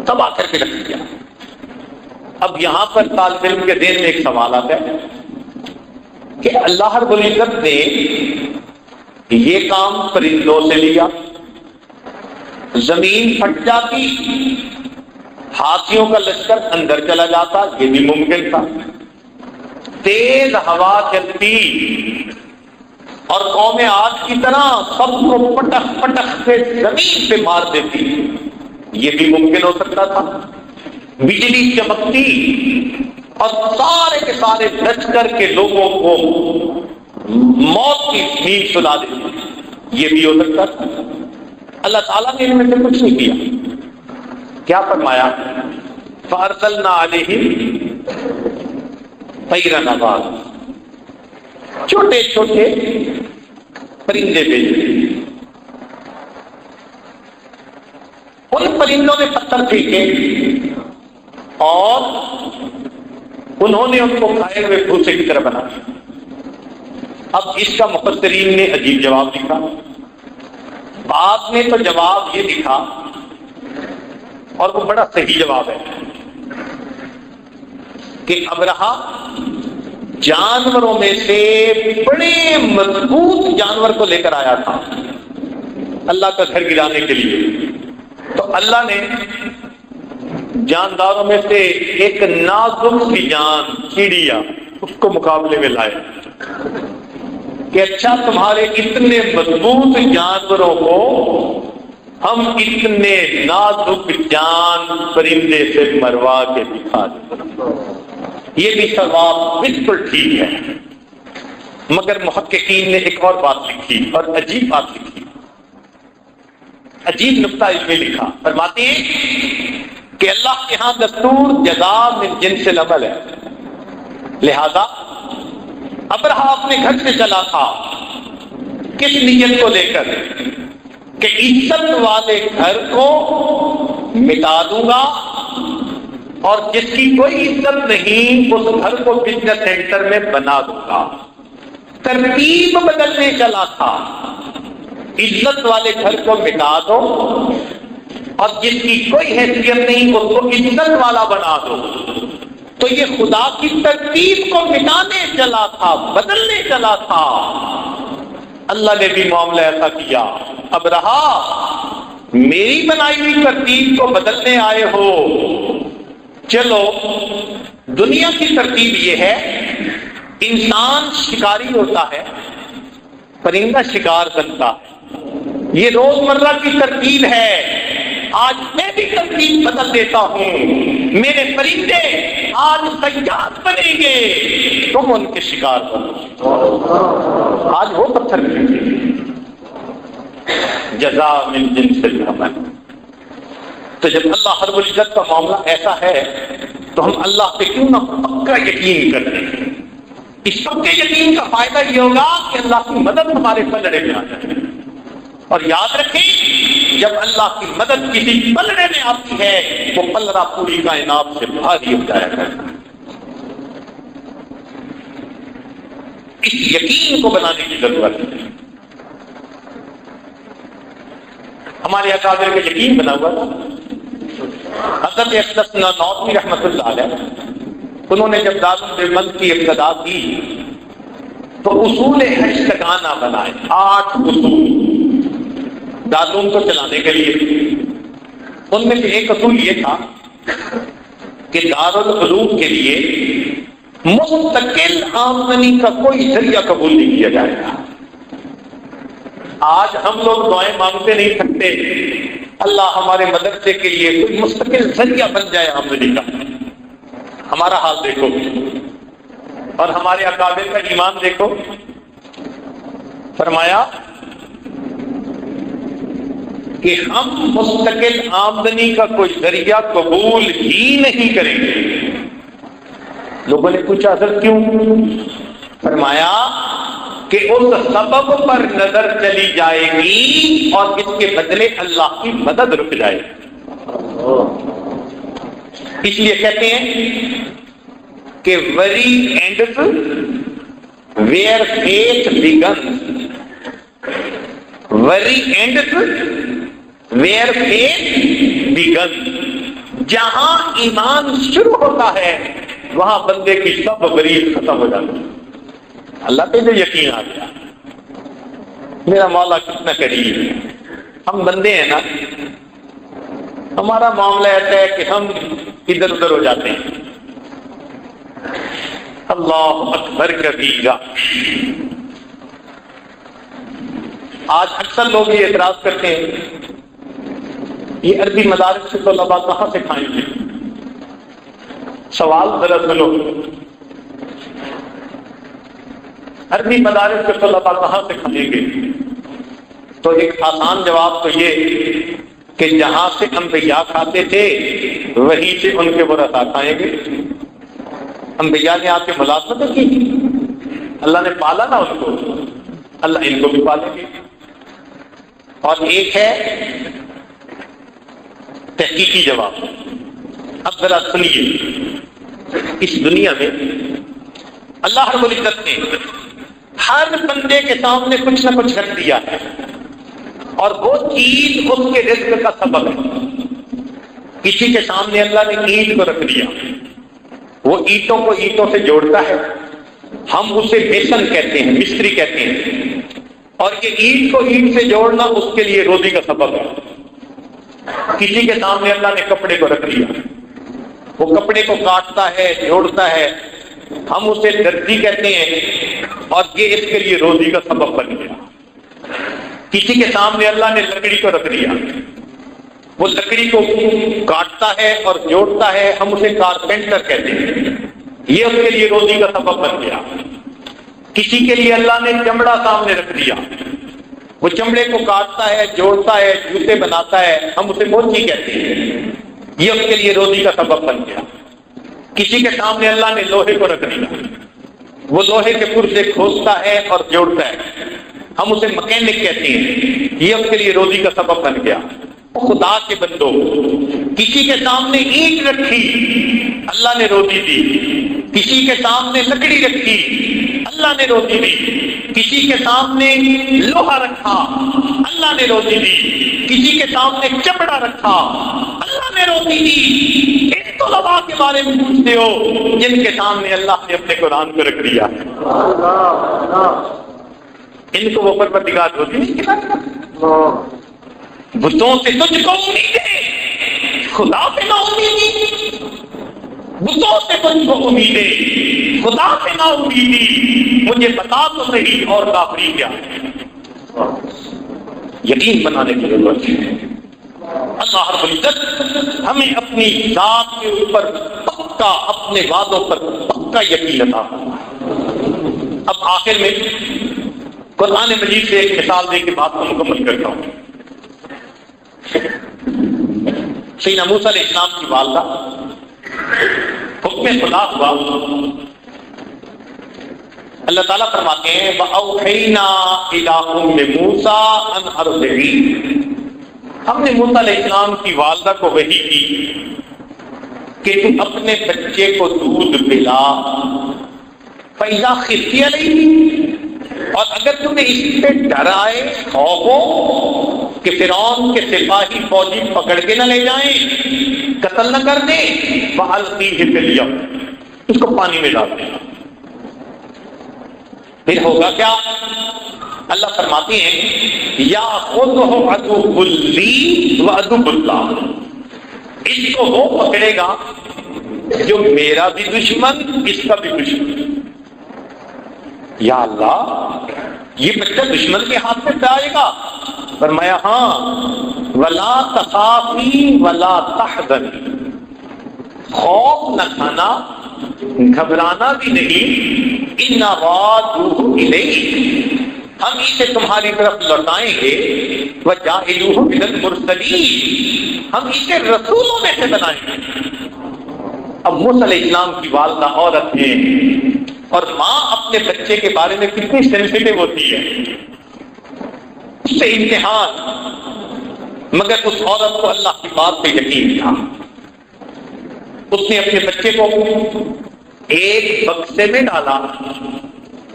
B: تباہ کر کے رکھ دیا۔ اب یہاں پر طالب علم کے ذہن میں ایک سوال آتا ہے کہ اللہ رب العزت نے یہ کام پرندوں سے لیا، زمین پھٹ جاتی، ہاتھیوں کا لشکر اندر چلا جاتا، یہ بھی ممکن تھا، تیز ہوا چلتی اور قوم عاد کی طرح سب کو پٹخ پٹخ سے زمین پہ مار دیتی، یہ بھی ممکن ہو سکتا تھا، بجلی چمکتی اور سارے کے سارے لشکر کے لوگوں کو موت کی نیند سلا دیتی، یہ بھی ہو سکتا تھا۔ اللہ تعالیٰ نے ان میں سے کچھ نہیں کیا، کیا فرمایا، فَأَرْسَلْنَا عَلَيْهِمْ طَيْرًا أَبَابِيلَ، چھوٹے چھوٹے پرندے بھیجے، ان پرندوں نے پتھر پھینکے اور انہوں نے ان کو کھائے ہوئے بھوسے کی طرح بنا دیا۔ اب اس کا مفسرین نے عجیب جواب لکھا، بعد میں تو جواب یہ لکھا اور وہ بڑا صحیح جواب ہے کہ ابرہہ جانوروں میں سے بڑے مضبوط جانور کو لے کر آیا تھا اللہ کا گھر گرانے کے لیے، تو اللہ نے جانداروں میں سے ایک نازک سی جان چڑیا اس کو مقابلے میں لائے کہ اچھا تمہارے اتنے مضبوط جانوروں کو ہم اتنے نازک جان پرندے سے مروا کے دکھا دیں۔ یہ بھی ثواب بالکل ٹھیک ہے، مگر محققین نے ایک اور بات لکھی اور عجیب بات لکھی، عجیب نقطہ اس میں لکھا، فرماتے ہیں کہ اللہ کے ہاں دستور جزاء من جنس العمل ہے، لہذا ابرہہ اپنے گھر سے چلا تھا کس نیت کو لے کر کہ عزت والے گھر کو مٹا دوں گا اور جس کی کوئی عزت نہیں اس گھر کو بزنس سینٹر میں بنا دوں گا، ترتیب بدلنے چلا تھا، عزت والے گھر کو مٹا دو اور جس کی کوئی حیثیت نہیں اس کو عزت والا بنا دو، تو یہ خدا کی ترتیب کو مٹانے چلا تھا، بدلنے چلا تھا۔ اللہ نے بھی معاملہ ایسا کیا، اب رہا میری بنائی ہوئی ترتیب کو بدلنے آئے ہو، چلو دنیا کی ترتیب یہ ہے، انسان شکاری ہوتا ہے، پرندہ شکار کرتا ہے، یہ روزمرہ کی ترتیب ہے، آج میں بھی ترتیب بدل دیتا ہوں، میرے پرندے آج صیاد بنیں گے، تم ان کے شکار بنو، آج وہ پتھر ملیں گے، جزاء من جنس العمل۔ تو جب اللہ رب العزت کا معاملہ ایسا ہے تو ہم اللہ پہ کیوں نہ پکا یقین کرتے ہیں؟ اس پکے یقین کا فائدہ یہ ہوگا کہ اللہ کی مدد ہمارے پلڑے میں آ جائے، اور یاد رکھیں جب اللہ کی مدد کسی پلڑے میں آتی ہے وہ پلڑا پوری کائنات سے بھاری ہو جائے گا۔ اس یقین کو بنانے کی ضرورت ہے، ہمارے اکابر کا یقین بنا ہوا تھا۔ حضرت اقدس نانوتوی رحمۃ اللہ علیہ، انہوں نے جب دارالعلوم کی ابتدا کی تو اصول حج لگانا بنائے، 8 اصول دارالعلوم کو چلانے کے لیے۔ ان میں سے ایک اصول یہ تھا کہ دارالعلوم کے لیے مستقل آمدنی کا کوئی ذریعہ قبول نہیں کیا جائے گا۔ آج ہم لوگ دعائیں مانگتے نہیں تھکتے، اللہ ہمارے مدرسے کے لیے کوئی مستقل ذریعہ بن جائے آمدنی کا۔ ہمارا حال دیکھو اور ہمارے اکابر کا ایمان دیکھو، فرمایا کہ ہم مستقل آمدنی کا کوئی ذریعہ قبول ہی نہیں کریں گے۔ لوگوں نے پوچھا سر کیوں؟ فرمایا کہ اس سبب پر نظر چلی جائے گی اور اس کے بدلے اللہ کی مدد رک جائے گی۔ اس لیے کہتے ہیں کہ وری اینڈز ویئر فیتھ بگنز، وری اینڈز ویئر فیتھ بگنز، جہاں ایمان شروع ہوتا ہے وہاں بندے کی سب غریب ختم ہو جاتی ہے۔ اللہ پہ جو یقین آ گیا میرا مولا کتنا قریب ہے، ہم بندے ہیں نا، ہمارا معاملہ ایسا ہے کہ ہم ادھر ادھر ہو جاتے ہیں۔ اللہ اکبر کبیرہ۔ آج اکثر لوگ یہ اعتراض کرتے ہیں یہ عربی مدارس سے طلباء کہاں سے کھائیں گے؟ سوال ذرا سنو، عربی مدارس کے طلباء کہاں سے کھائیں گے؟ تو ایک آسان جواب تو یہ کہ جہاں سے انبیاء کھاتے تھے وہیں سے ان کے ورثاء کھائیں گے۔ انبیاء نے آ کے ملازمت کی، اللہ نے پالا نا ان کو، اللہ ان کو بھی پالیں گے۔ اور ایک ہے تحقیقی جواب، اب ذرا سنیے، اس دنیا میں اللہ رب العزت نے ہر بندے کے سامنے کچھ نہ کچھ رکھ دیا ہے، اور وہ چیز اس کے رزق کا سبب ہے۔ کسی کے سامنے اللہ نے اینٹ کو رکھ دیا، وہ اینٹوں کو اینٹوں سے جوڑتا ہے، ہم اسے میسن کہتے ہیں، مستری کہتے ہیں، اور یہ اینٹ کو اینٹ سے جوڑنا اس کے لیے روزی کا سبب ہے۔ کسی کے سامنے اللہ نے کپڑے کو رکھ دیا، وہ کپڑے کو کاٹتا ہے، جوڑتا ہے، ہم اسے درزی کہتے ہیں، اور یہ اس کے لیے روزی کا سبب بن گیا۔ کسی کے سامنے اللہ نے لکڑی کو رکھ دیا، وہ لکڑی کو کاٹتا ہے اور جوڑتا ہے، ہم اسے کارپینٹر کہتے ہیں۔ یہ اس کے لیے روزی کا سبب بن گیا۔ کسی کے لیے اللہ نے چمڑا سامنے رکھ دیا، وہ چمڑے کو کاٹتا ہے، جوڑتا ہے، جوتے بناتا ہے، ہم اسے موچی کہتے ہیں، یہ اس کے لیے روزی کا سبب بن گیا۔ کسی کے سامنے اللہ نے لوہے کو رکھ دیا، وہ لوہے کے پرزے کھودتا ہے اور جوڑتا ہے، ہم اسے مکینک کہتے ہیں، یہ اس کے لیے روزی کا سبب بن گیا۔ خدا کے بندو، کسی کے سامنے اینٹ رکھی، اللہ نے روزی دی، کسی کے سامنے لکڑی رکھی، اللہ نے روزی دی، کسی کے سامنے لوہا رکھا، اللہ نے روزی دی، کسی کے سامنے چمڑا رکھا، اللہ نے روزی دی۔ ان طلباء کے بارے میں پوچھتے ہو جن کے سامنے اللہ نے اپنے قرآن کو رکھ دیا، ان کو وہ پروردگار روزی نہیں کھلائے؟ بتوں سے تجھ کو امیدیں، خدا سے نہ امیدی، بتوں سے تجھ کو امیدیں، خدا سے نہ امیدی، مجھے بتا تو صحیح اور کافری کیا ہے۔ یقین بنانے کی ضرورت ہے۔ اللہ رب العزت ہمیں اپنی ذات کے اوپر پکا، اپنے وعدوں پر پکا یقین عطا فرمائے۔ اب آخر میں قرآن مجید سے ایک مثال دے کے بات کو مکمل کرتا ہوں۔ سیدنا موسیٰ علیہ السلام کی والدہ، حکم خدا ہوا، اللہ تعالیٰ فرماتے ہیں وَأَوْحَيْنَا إِلَىٰ أُمِّ مُوسَىٰ أَنْ أَرْضِعِيهِ، ہم نے موسیٰ علیہ السلام کی والدہ کو وحی کی کہ تم اپنے بچے کو دودھ پلا، فَإِذَا خِفْتِ عَلَيْهِ، اور اگر تمہیں اس پہ ڈر آئے، خوف ہو کہ فرعون کے سپاہی فوجی پکڑ کے نہ لے جائیں، قتل نہ کر دیں، فَأَلْقِيهِ فِي الْيَمِّ، اس کو پانی میں ڈال دیں۔ پھر ہوگا کیا؟ اللہ فرماتے ہیں یَأْخُذُهُ عَدُوٌّ لِّي وَعَدُوٌّ لَّهُ، اس کو وہ پکڑے گا جو میرا بھی دشمن، اس کا بھی دشمن۔ یا اللہ، یہ بچہ دشمن کے ہاتھ میں جائے گا؟ فرمایا ہاں، وَلَا تَخَافِي وَلَا تَحْزَنِي، خوف نہ کھانا، گھبرانا بھی نہیں، إِنَّ رَادُوهُ إِلَيْكِ، ہم اسے تمہاری طرف لوٹائیں گے، وَجَاعِلُوهُ مِنَ الْمُرْسَلِينَ، ہم اسے رسولوں میں سے بنائیں گے۔ اب موسیٰ علیہ السلام کی والدہ عورت ہے، اور ماں اپنے بچے کے بارے میں کتنی سینسیٹیو ہوتی ہے، اس سے امتحان، مگر اس عورت کو اللہ کی بات پہ یقین تھا۔ اس نے اپنے بچے کو ایک بکسے میں ڈالا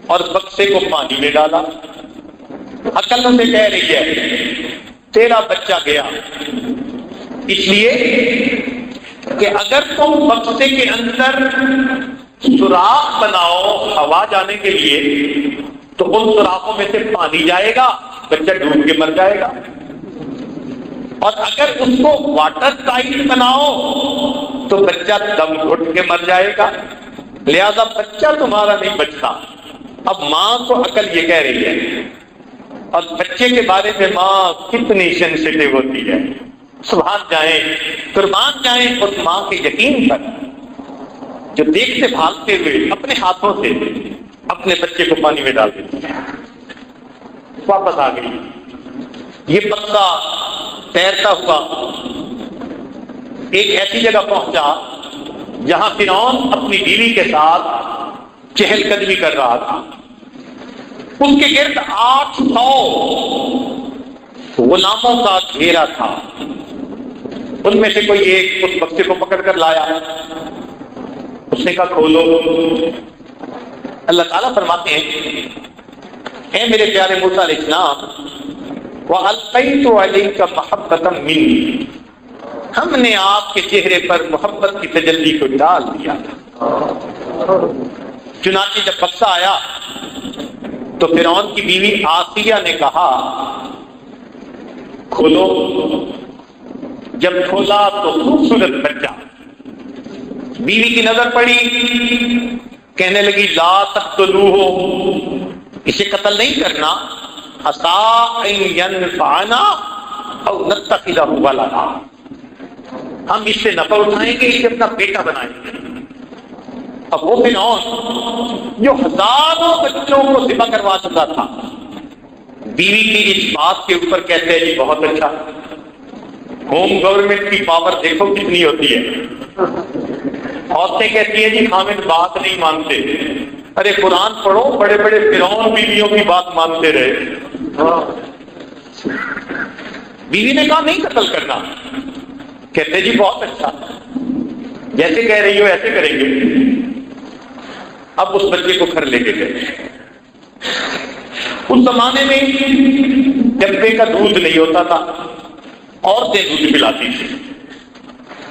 B: اور بکسے کو پانی میں ڈالا۔ عقل سے کہہ رہی ہے تیرا بچہ گیا، اس لیے کہ اگر تم بکسے کے اندر سوراخ بناؤ ہوا جانے کے لیے تو ان سوراخوں میں سے پانی جائے گا، بچہ ڈوب کے مر جائے گا، اور اگر اس کو واٹر ٹائٹ بناؤ تو بچہ دم گھٹ کے مر جائے گا، لہذا بچہ تمہارا نہیں بچتا۔ اب ماں کو عقل یہ کہہ رہی ہے، اور بچے کے بارے میں ماں کتنی سینسیٹیو ہوتی ہے۔ سبحان جائیں، قربان جائیں اس ماں کے یقین پر جو دیکھتے بھالتے ہوئے اپنے ہاتھوں سے اپنے بچے کو پانی میں ڈال دیتی ہے۔ واپس آ گئی، یہ بچہ تیرتا ہوا ایک ایسی جگہ پہنچا جہاں فرعون اپنی بیوی کے ساتھ چہل قدمی کر رہا تھا۔ اس کے گرد 800 غلاموں کا گھیرا تھا، ان میں سے کوئی ایک اس بچے کو پکڑ کر لایا، اس نے کہا کھولو۔ اللہ تعالیٰ فرماتے ہیں اے میرے پیارے موسیٰ علیہ السلام، وَأَلْقَيْتُ عَلَيْكَ مَحَبَّةً مِّنِّي، ہم نے آپ کے چہرے پر محبت کی تجلی کو ڈال دیا۔ چنانچہ جب بکسا آیا تو فرعون کی بیوی آسیہ نے کہا کھولو۔ جب کھولا تو خوبصورت بچہ، بیوی کی نظر پڑی، کہنے لگی لا تقتلوہ، اسے قتل نہیں کرنا، عسیٰ ان ینفعنا او نتخذہ ولدا، ہم اس سے نفع اٹھائیں گے، اسے اپنا بیٹا بنائیں گے۔ اب وہ فرعون جو ہزاروں بچوں کو ذبح کروا چکا تھا، بیوی کی اس بات کے اوپر کہتے ہیں جی بہت اچھا، ہوم گورنمنٹ کی پاور دیکھو کتنی ہوتی ہے۔ عورتیں کہتی ہیں جی خامد بات نہیں مانتے، ارے قرآن پڑھو، بڑے بڑے فرعون بیویوں کی بات مانتے رہے۔ بیوی نے کہا نہیں قتل کرنا، کہتے جی بہت اچھا، جیسے کہہ رہی ہو ایسے کریں گے۔ اب اس بچے کو گھر لے کے گئے۔ اس زمانے میں ڈبے کا دودھ نہیں ہوتا تھا، عورتیں دودھ پلاتی تھی۔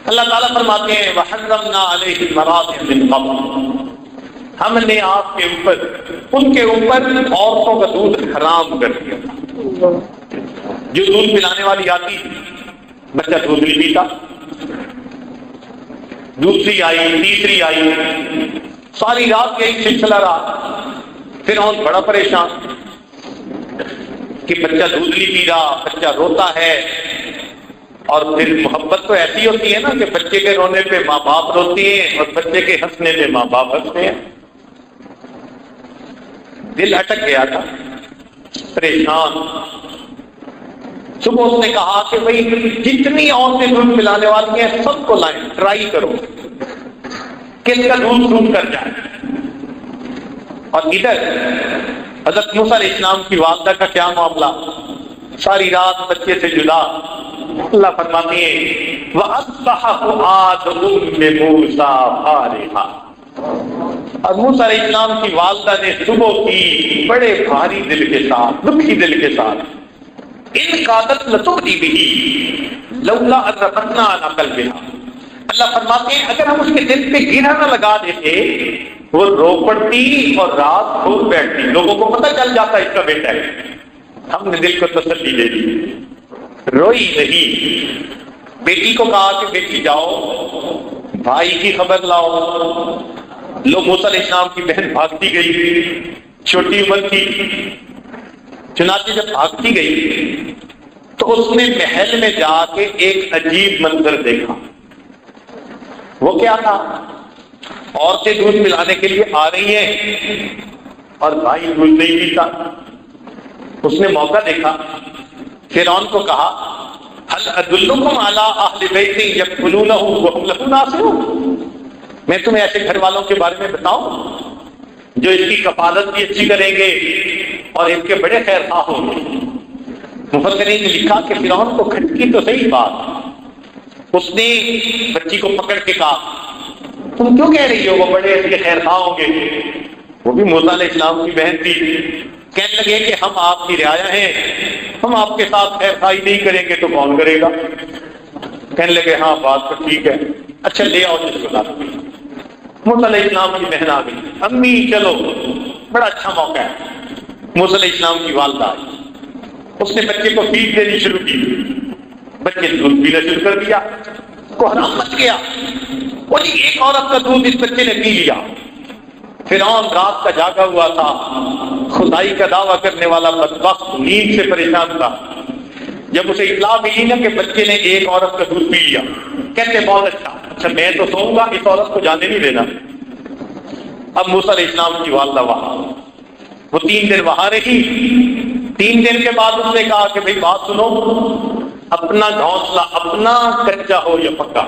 B: اللہ تعالیٰ فرماتے ہیں وَحَرَّمْنَا عَلَيْهِ الْمَرَاضِعَ مِنْ قَبْلُ، ہم نے آپ کے اوپر، ان کے اوپر عورتوں کا دودھ حرام کر دیا تھا۔ جو دودھ پلانے والی آتی بچہ دودھ نہیں پیتا، دوسری آئی، تیسری آئی، ساری رات یہی سلسلہ رہا۔ فرعون بڑا پریشان کہ بچہ دودھ نہیں پی رہا، بچہ روتا ہے۔ اور پھر محبت تو ایسی ہوتی ہے نا کہ بچے کے رونے پہ ماں باپ روتی ہیں اور بچے کے ہنسنے پہ ماں باپ ہنستے ہیں۔ دل اٹک گیا تھا، پریشان۔ صبح اس نے کہا کہ بھئی جتنی عورتیں دودھ پلانے والی ہیں سب کو لائیں، ٹرائی کرو کس کا دودھ سوٹ کر جائے۔ اور ادھر حضرت موسیٰ علیہ السلام کی والدہ کا کیا معاملہ، ساری رات بچے سے جدا۔ اللہ فرماتے ہیں وَأَصْبَحَ فُؤَادُ أُمِّ مُوسَىٰ فَارِغًا، اور موسیٰ علیہ السلام کی والدہ نے صبح کی بڑے بھاری دل کے ساتھ، دکھی دل کے ساتھ، ان قادت لتبدی بہ لولا ان ربطنا علی قلبہا، اللہ فرماتے ہیں اگر ہم اس کے دل پہ گرہ نہ لگا دیتے وہ رو پڑتی اور رات کھول بیٹھتی، لوگوں کو پتہ چل جاتا اس کا بیٹا ہے۔ ہم نے دل کو تسلی دے دی، روئی نہیں۔ بیٹی کو کہا کہ بیٹی جاؤ بھائی کی خبر لاؤ۔ لوگ موسیٰ علیہ السلام کی بہن بھاگتی گئی، چھوٹی عمر کی، چنانچہ جب بھاگتی گئی تو اس نے محل میں جا کے ایک عجیب منظر دیکھا۔ وہ کیا تھا؟ عورتیں دودھ پلانے کے لیے آ رہی ہیں اور بھائی دودھ نہیں پیتا۔ اس نے موقع دیکھا، فرعون کو کہا هل ادلکم علی اہل بیت یکفلونہ وہم لہ ناصحون، میں تمہیں ایسے گھر والوں کے بارے میں بتاؤں جو اس کی کفالت بھی اچھی کریں گے اور اس کے بڑے خیر خواہ ہوں گے۔ مفسرین نے لکھا کہ فرعون کو کھٹکی تو صحیح بات، اس نے بچی کو پکڑ کے کہا تم کیوں کہہ رہی ہو وہ بڑے اس کے خیر خواہ ہوں گے؟ وہ بھی موسیٰ علیہ السلام کی بہن تھی۔ کہنے لگے کہ ہم آپ کی رعایا ہیں، ہم آپ کے ساتھ خیر خواہی نہیں کریں گے تو کون کرے گا؟ کہنے لگے ہاں بات تو ٹھیک ہے، اچھا لے آؤ جس کو لا۔ موسیٰ علیہ السلام کی بہن آ گئی، امی چلو بڑا اچھا موقع ہے۔ موسیٰ علیہ السلام کی والدہ آئی، اس نے بچے کو فیڈ دینی شروع کی، بچے نے دودھ پینا شروع کر دیا، کوہرام مچ گیا۔ وہ جی ایک عورت کا دودھ اس بچے نے پی لیا۔ فرعون رات کا جاگا ہوا تھا، خدائی کا دعویٰ کرنے والا بدبخت نیند سے پریشان تھا۔ جب اسے اطلاع ملی نا کہ بچے نے ایک عورت کا دودھ پی لیا، کہتے بہت اچھا میں تو سوؤں گا، اس عورت کو جانے نہیں دینا۔ اب موسیٰ علیہ السلام کی والدہ وہاں، وہ 3 دن وہاں رہی۔ 3 دن کے بعد اس نے کہا کہ بھئی بات سنو، اپنا گھونسلہ اپنا کچا ہو یا پکا،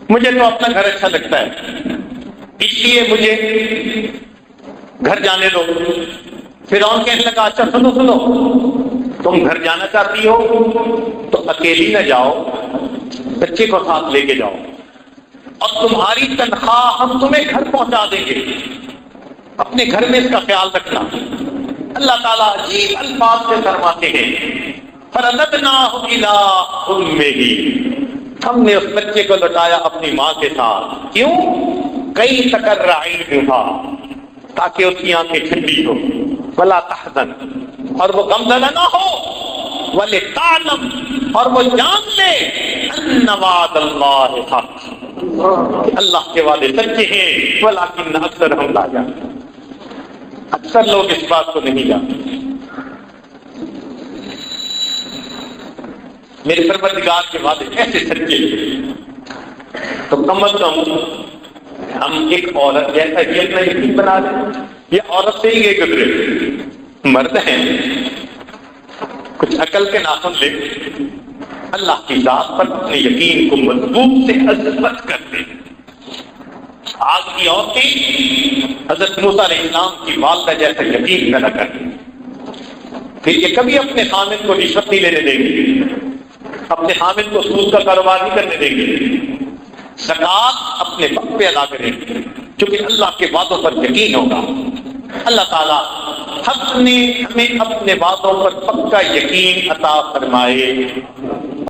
B: مجھے تو اپنا گھر اچھا لگتا ہے، اس لیے مجھے گھر جانے دو۔ فرعون کہنے لگا اچھا سنو تم گھر جانا چاہتی ہو تو اکیلی نہ جاؤ، بچے کو ساتھ لے کے جاؤ، اور تمہاری تنخواہ ہم تمہیں گھر پہنچا دیں گے، اپنے گھر میں اس کا خیال رکھنا۔ اللہ تعالیٰ عجیب الفاظ سے فرماتے ہیں فرددناہ الی امہ، ہم نے اس بچے کو لوٹایا اپنی ماں کے ساتھ۔ کیوں؟ کئی تقر عینھا، تاکہ اس کی آنکھیں ٹھنڈی ہو، ولا تحزن، اور وہ غمزدہ نہ ہو، ولتعلم، اور وہ جان لے ان وعد اللہ حق، اللہ کے وعدے سچے ہیں، ولکن اکثرہم لا یعلمون، اکثر لوگ اس بات کو نہیں جانتے۔ میرے پروردگار کے وعدے ایسے سچے تو کم از کم ہم ایک عورت جیسا یہ اپنا یقین بنا لیں، یہ عورت سے ہی یہ گزرے، مرد ہیں کچھ عقل کے ناخن لے، اللہ کی ذات پر اپنے یقین کو مضبوط سے عظمت کرتے ہیں۔ آج کی عورتیں حضرت موسیٰ علیہ السلام کی والدہ جیسا یقین پیدا کرتے ہیں، پھر یہ کبھی اپنے خامد کو رشوت نہیں لینے دیں گے، اپنے خامد کو سود کا کاروبار نہیں کرنے دیں گے، زکات اپنے وقت پہ ادا کریں گے، کیونکہ اللہ کے وعدوں پر یقین ہوگا۔ اللہ تعالیٰ حق نے ہمیں اپنے وعدوں پر پکا یقین عطا فرمائے۔